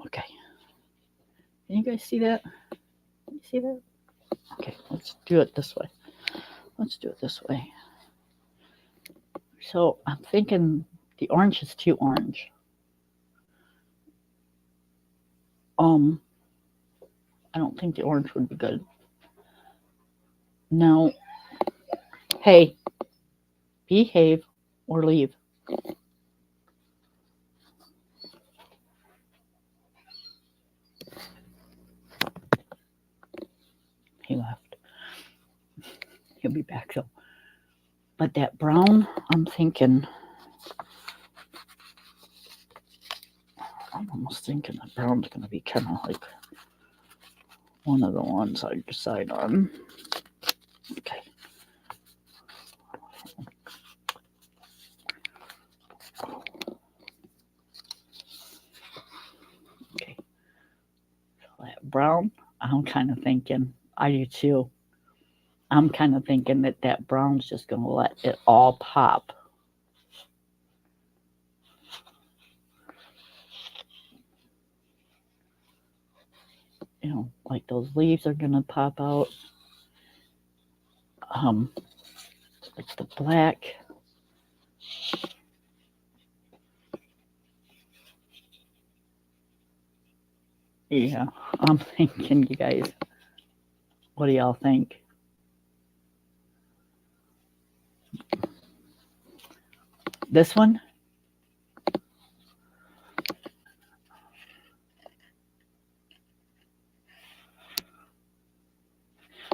Okay, can you guys see that? Can you see that? Okay, let's do it this way. Let's do it this way. So I'm thinking the orange is too orange. I don't think the orange would be good. Now, hey, behave or leave. He left. He'll be back though. But that brown, I'm almost thinking that brown's going to be kind of like one of the ones I decide on. Okay. Okay. So that brown, I'm kind of thinking, I do too. I'm kind of thinking that brown's just going to let it all pop. Like those leaves are going to pop out. Like the black. Yeah, I'm thinking, you guys, what do y'all think? This one?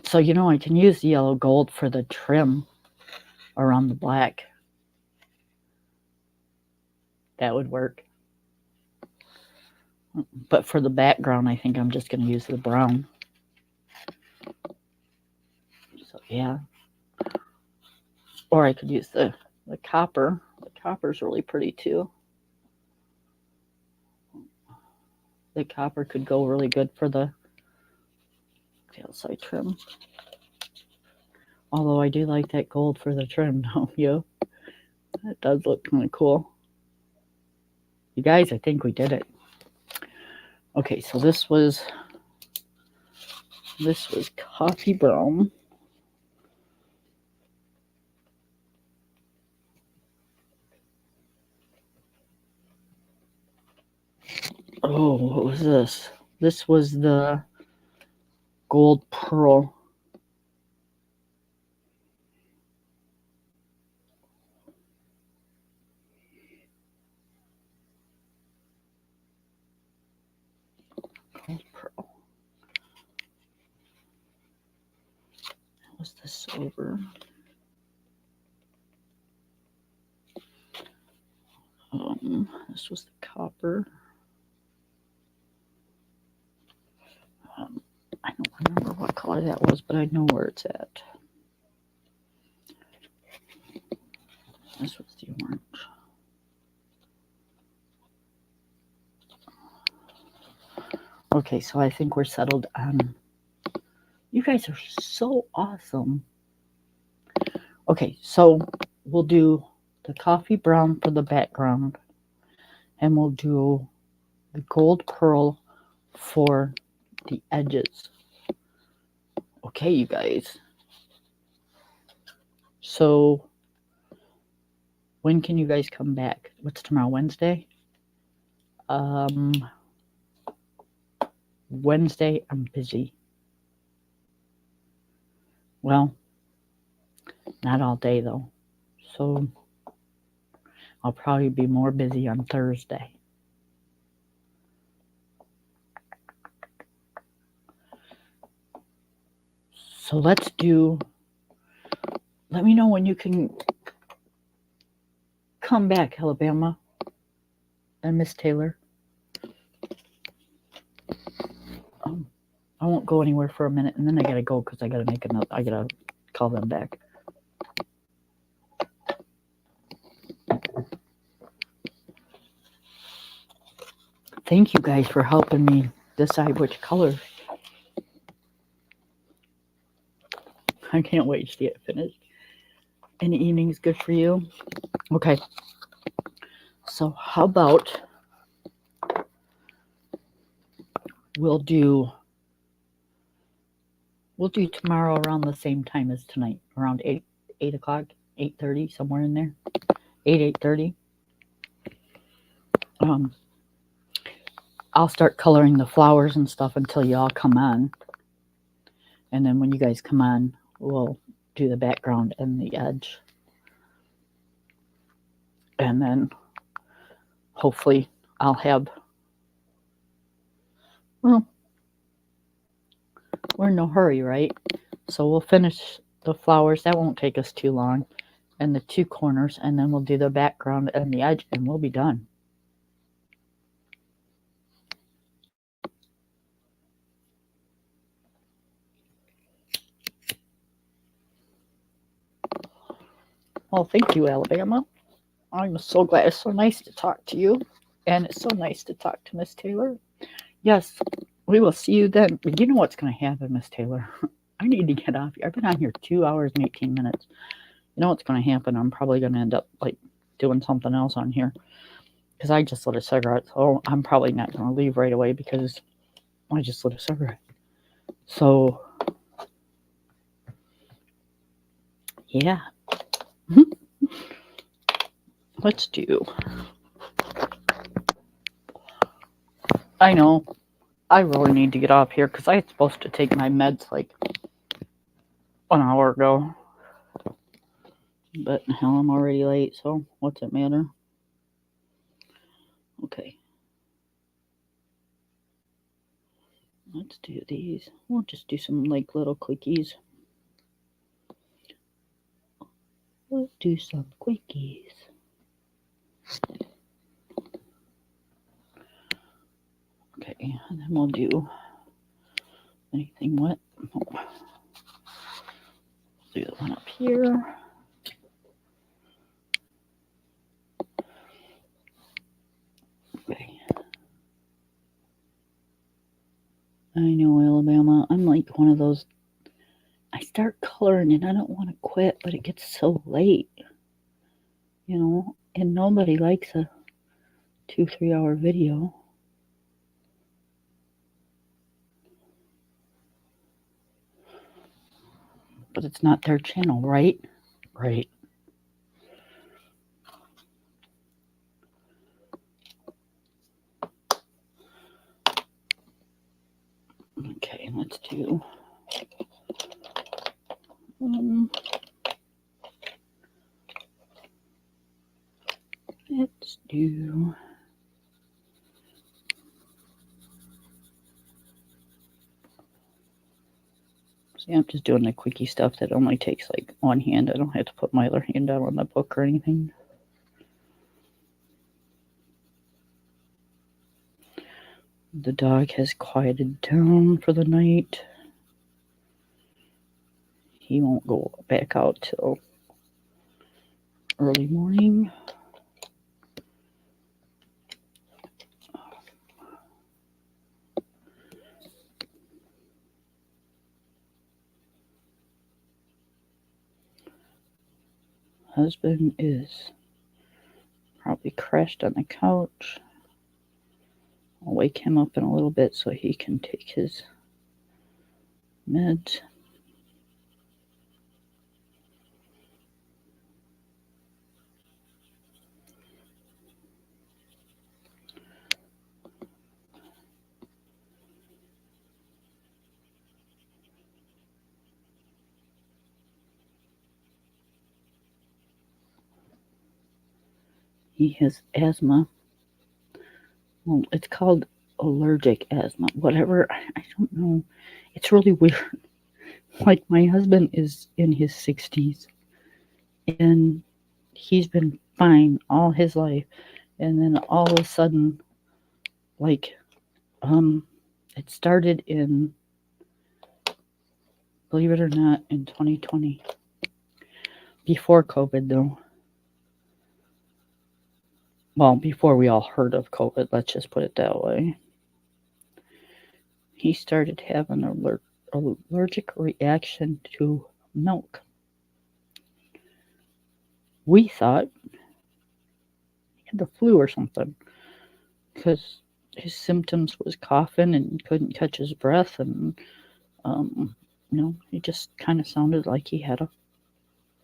So, I can use the yellow gold for the trim around the black. That would work. But for the background, I think I'm just going to use the brown. So, yeah. Or I could use the copper. The copper's really pretty, too. The copper could go really good for the outside trim. Although I do like that gold for the trim, don't you? That does look kind of cool. You guys, I think we did it. Okay, so this was coffee brown. Oh, what was this? This was the gold pearl. Gold pearl. That was the silver. this was the copper. I don't remember what color that was, but I know where it's at. This was the orange. Okay, so I think we're settled on. You guys are so awesome. Okay, so we'll do the coffee brown for the background, and we'll do the gold pearl for the edges. Okay, you guys. So when can you guys come back? What's tomorrow, Wednesday? Wednesday, I'm busy. Well, not all day though. So I'll probably be more busy on Thursday. So let me know when you can come back, Alabama and Miss Taylor. I won't go anywhere for a minute, and then I gotta go because I gotta call them back. Thank you guys for helping me decide which color. I can't wait to see it finished. And the evening's good for you? Okay. So how about we'll do tomorrow around the same time as tonight, around 8 o'clock, 8:30, somewhere in there. 8:30. I'll start coloring the flowers and stuff until y'all come on. And then when you guys come on, we'll do the background and the edge. And then hopefully I'll have, well, we're in no hurry, right? So we'll finish the flowers. That won't take us too long. And the two corners, and then we'll do the background and the edge, and we'll be done. Well, thank you, Alabama. I'm so glad. It's so nice to talk to you. And it's so nice to talk to Miss Taylor. Yes, we will see you then. You know what's going to happen, Miss Taylor? I need to get off here. I've been on here 2 hours and 18 minutes. You know what's going to happen? I'm probably going to end up like doing something else on here. Because I just lit a cigarette. So I'm probably not going to leave right away because I just lit a cigarette. So, yeah. Let's do. I know. I really need to get off here because I was supposed to take my meds like an hour ago. But hell, I'm already late, so what's it matter? Okay. Let's do these. We'll just do some like little quickies. We'll do some quickies. Okay, and then we'll do anything wet. Oh. Do the one up here. Okay. I know, Alabama. I'm like one of those. I start coloring and I don't want to quit, but it gets so late. You know, and nobody likes a 2-3 hour video. But it's not their channel, right? Right. Okay, let's do. Let's do. See, I'm just doing the quickie stuff that only takes like one hand. I don't have to put my other hand down on the book or anything. The dog has quieted down for the night. He won't go back out till early morning. Husband is probably crashed on the couch. I'll wake him up in a little bit so he can take his meds. He has asthma. Well, it's called allergic asthma. Whatever, I don't know. It's really weird. Like, my husband is in his 60s, and he's been fine all his life. And then all of a sudden, like, it started in, believe it or not, in 2020. Before COVID, though. Well, before we all heard of COVID, let's just put it that way. He started having an allergic reaction to milk. We thought he had the flu or something, because his symptoms was coughing and couldn't catch his breath, and he just kind of sounded like he had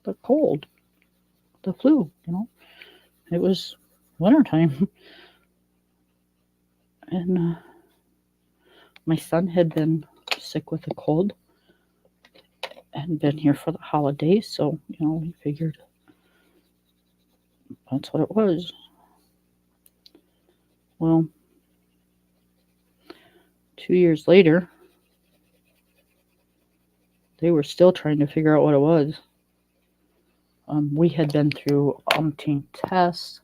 the cold, the flu. It was wintertime, and my son had been sick with a cold and been here for the holidays, so we figured that's what it was. Well, 2 years later, they were still trying to figure out what it was. We had been through umpteen tests.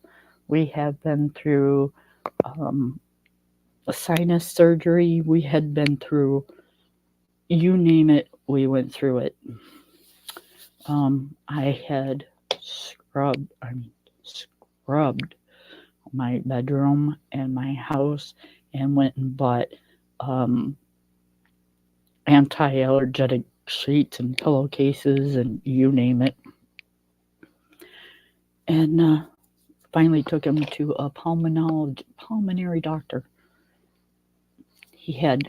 We had been through a sinus surgery. We had been through, you name it, we went through it. I had scrubbed my bedroom and my house and went and bought anti-allergenic sheets and pillowcases and you name it. And finally took him to a pulmonary doctor. He had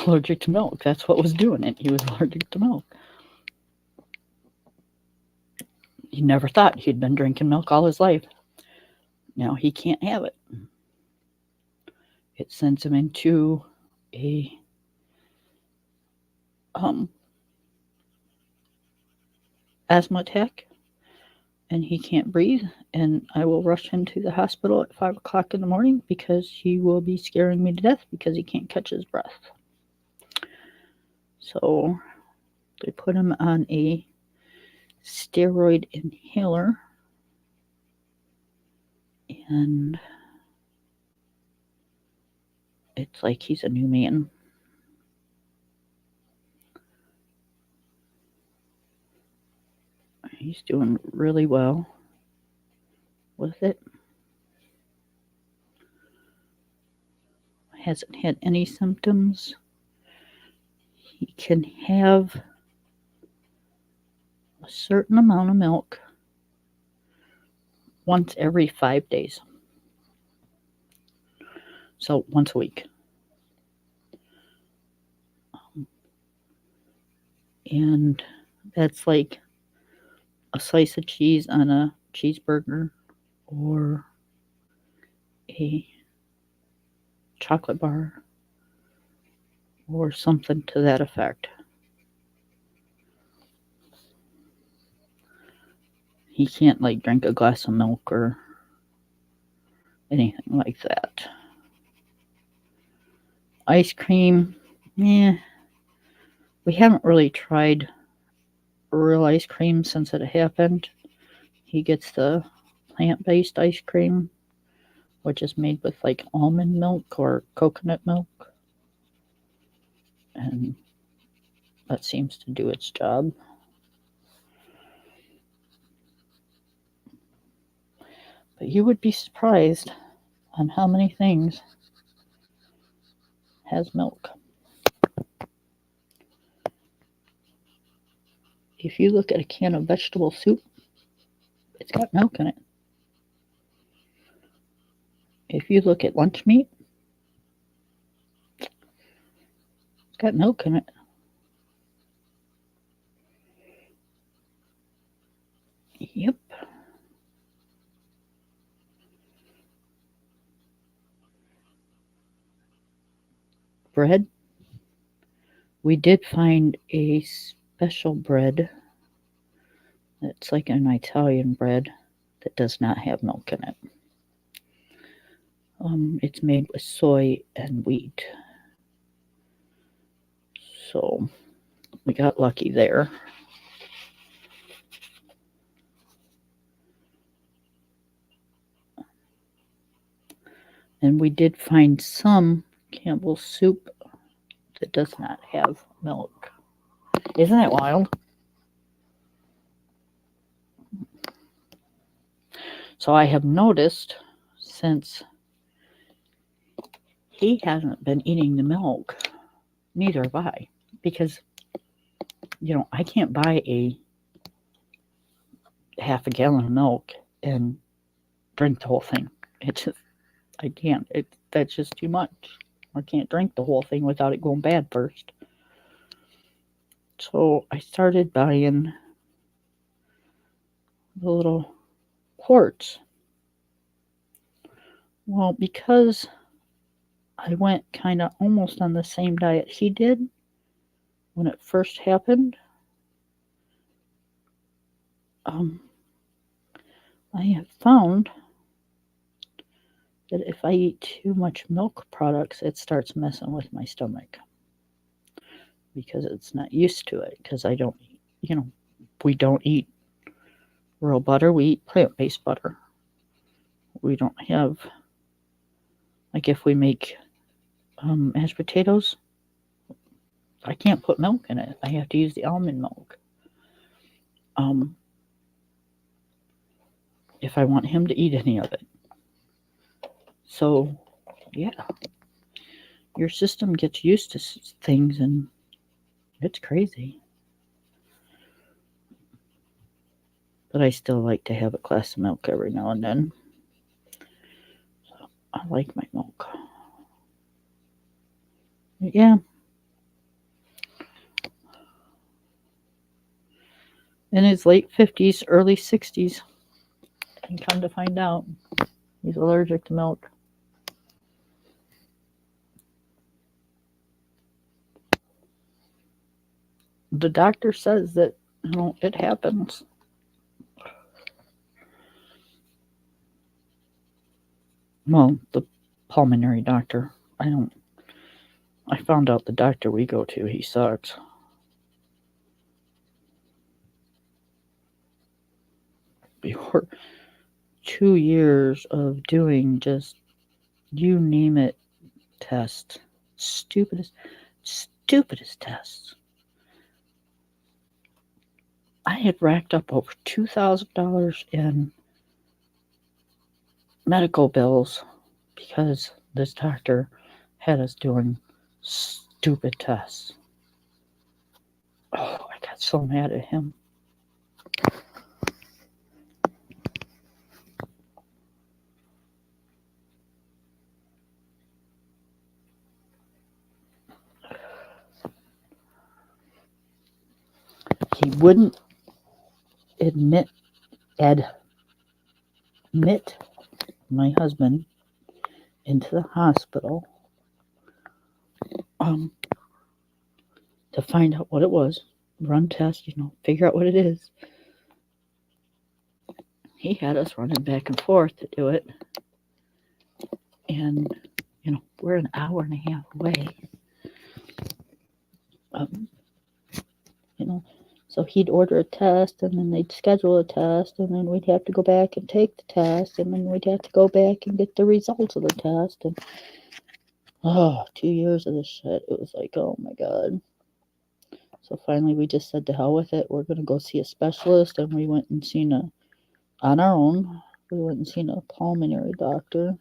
allergic to milk. That's what was doing it. He was allergic to milk. He never thought he'd been drinking milk all his life. Now he can't have it. It sends him into a asthma attack, and he can't breathe, and I will rush him to the hospital at 5 o'clock in the morning because he will be scaring me to death because he can't catch his breath. So they put him on a steroid inhaler, and it's like he's a new man. He's doing really well with it. Hasn't had any symptoms. He can have a certain amount of milk once every 5 days. So once a week. And that's like a slice of cheese on a cheeseburger or a chocolate bar or something to that effect. He can't drink a glass of milk or anything like that. Ice cream, we haven't really tried real ice cream since it happened. He gets the plant-based ice cream, which is made with like almond milk or coconut milk. And that seems to do its job. But you would be surprised on how many things has milk. If you look at a can of vegetable soup, it's got milk in it. If you look at lunch meat, it's got milk in it. Yep. Bread. We did find a special bread. It's like an Italian bread that does not have milk in it. It's made with soy and wheat. So we got lucky there. And we did find some Campbell's soup that does not have milk. Isn't that wild? So I have noticed since he hasn't been eating the milk, neither have I, because, I can't buy a half a gallon of milk and drink the whole thing. I can't. That's just too much. I can't drink the whole thing without it going bad first. So I started buying the little quarts. Well, because I went kind of almost on the same diet he did when it first happened, I have found that if I eat too much milk products, it starts messing with my stomach because it's not used to it. Because I don't, we don't eat real butter. We eat plant-based butter. We don't have, like if we make mashed potatoes, I can't put milk in it. I have to use the almond milk. If I want him to eat any of it. So, yeah. Your system gets used to things and it's crazy. But I still like to have a glass of milk every now and then. So I like my milk. Yeah. In his late 50s, early 60s. And come to find out, he's allergic to milk. The doctor says that, it happens. Well, the pulmonary doctor. I found out the doctor we go to, he sucks. Before 2 years of doing just, you name it, tests. Stupidest tests. I had racked up over $2,000 in medical bills because this doctor had us doing stupid tests. Oh, I got so mad at him. He wouldn't admit my husband into the hospital to find out what it was, run tests, figure out what it is. He had us running back and forth to do it. And, we're an hour and a half away. So he'd order a test, and then they'd schedule a test, and then we'd have to go back and take the test, and then we'd have to go back and get the results of the test. And 2 years of this shit. It was like, oh my God. So finally we just said to hell with it. We're going to go see a specialist. And we went and seen on our own, we went and seen a pulmonary doctor.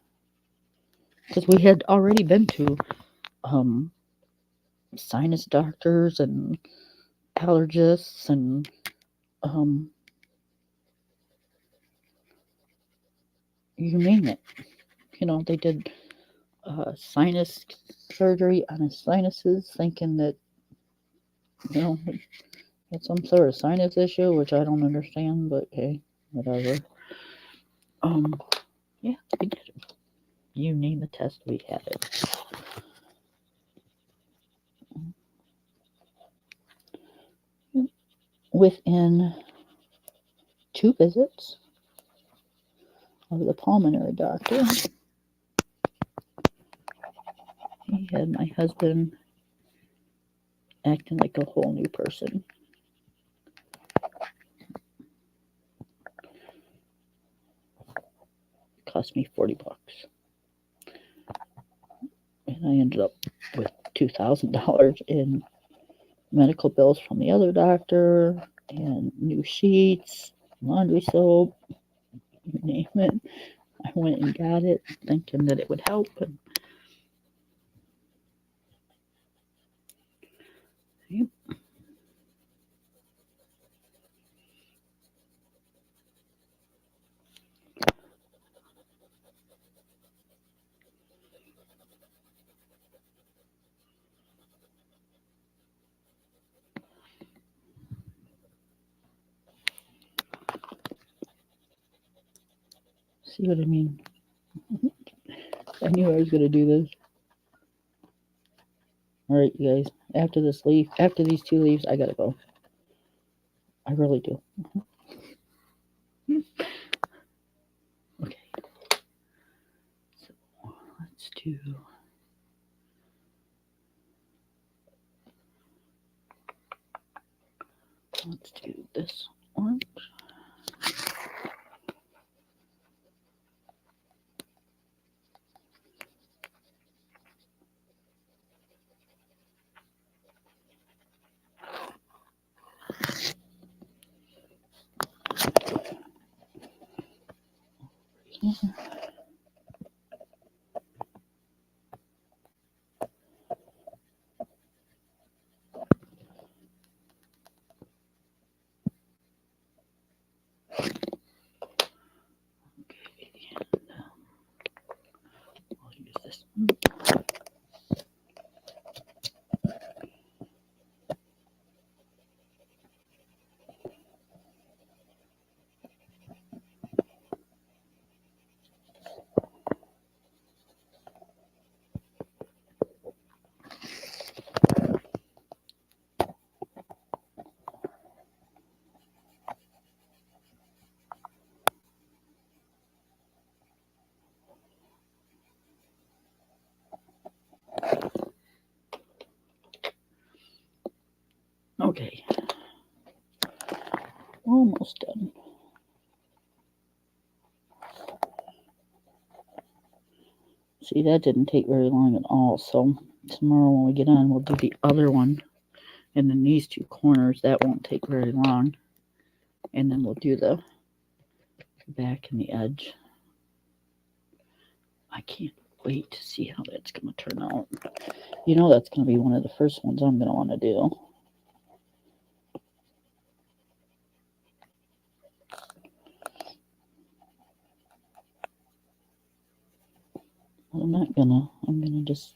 Because we had already been to sinus doctors and allergists and you name it. They did sinus surgery on his sinuses, thinking that, it's some sort of sinus issue, which I don't understand, but hey, whatever. Yeah, we did it. You name the test, we had it. Within 2 visits of the pulmonary doctor, he had my husband acting like a whole new person. It cost me $40. And I ended up with $2,000 in medical bills from the other doctor and new sheets, laundry soap, you name it. I went and got it thinking that it would help. And yep. See what I mean? I knew I was going to do this. All right, you guys. After these 2 leaves, I got to go. I really do. Okay. So let's do this orange. Yeah. I'll use this one. Okay. Almost done. See, that didn't take very long at all. So tomorrow when we get on, we'll do the other one. And then these 2 corners, that won't take very long. And then we'll do the back and the edge. I can't wait to see how that's going to turn out. That's going to be one of the first ones I'm going to want to do. I'm going to just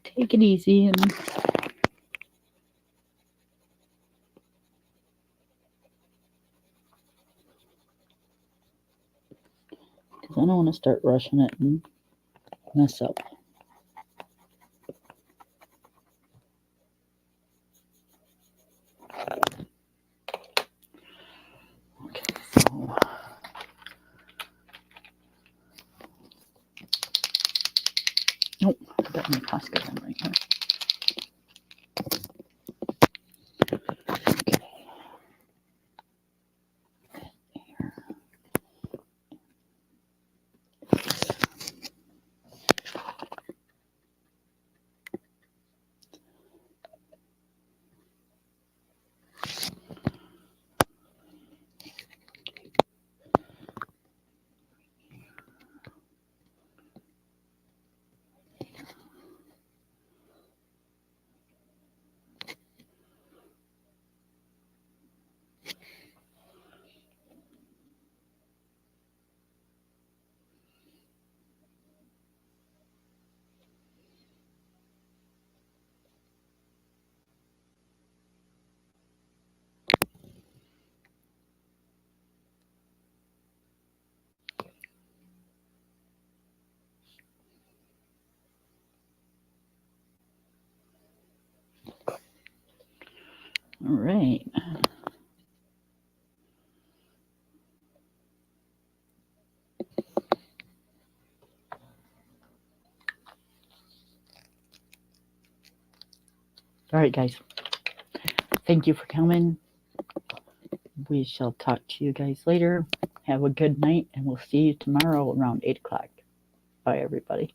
take it easy and because I don't want to start rushing it and mess up. Okay, so nope, I got my Costco one right here. All right. All right, guys. Thank you for coming. We shall talk to you guys later. Have a good night, and we'll see you tomorrow around 8 o'clock. Bye, everybody.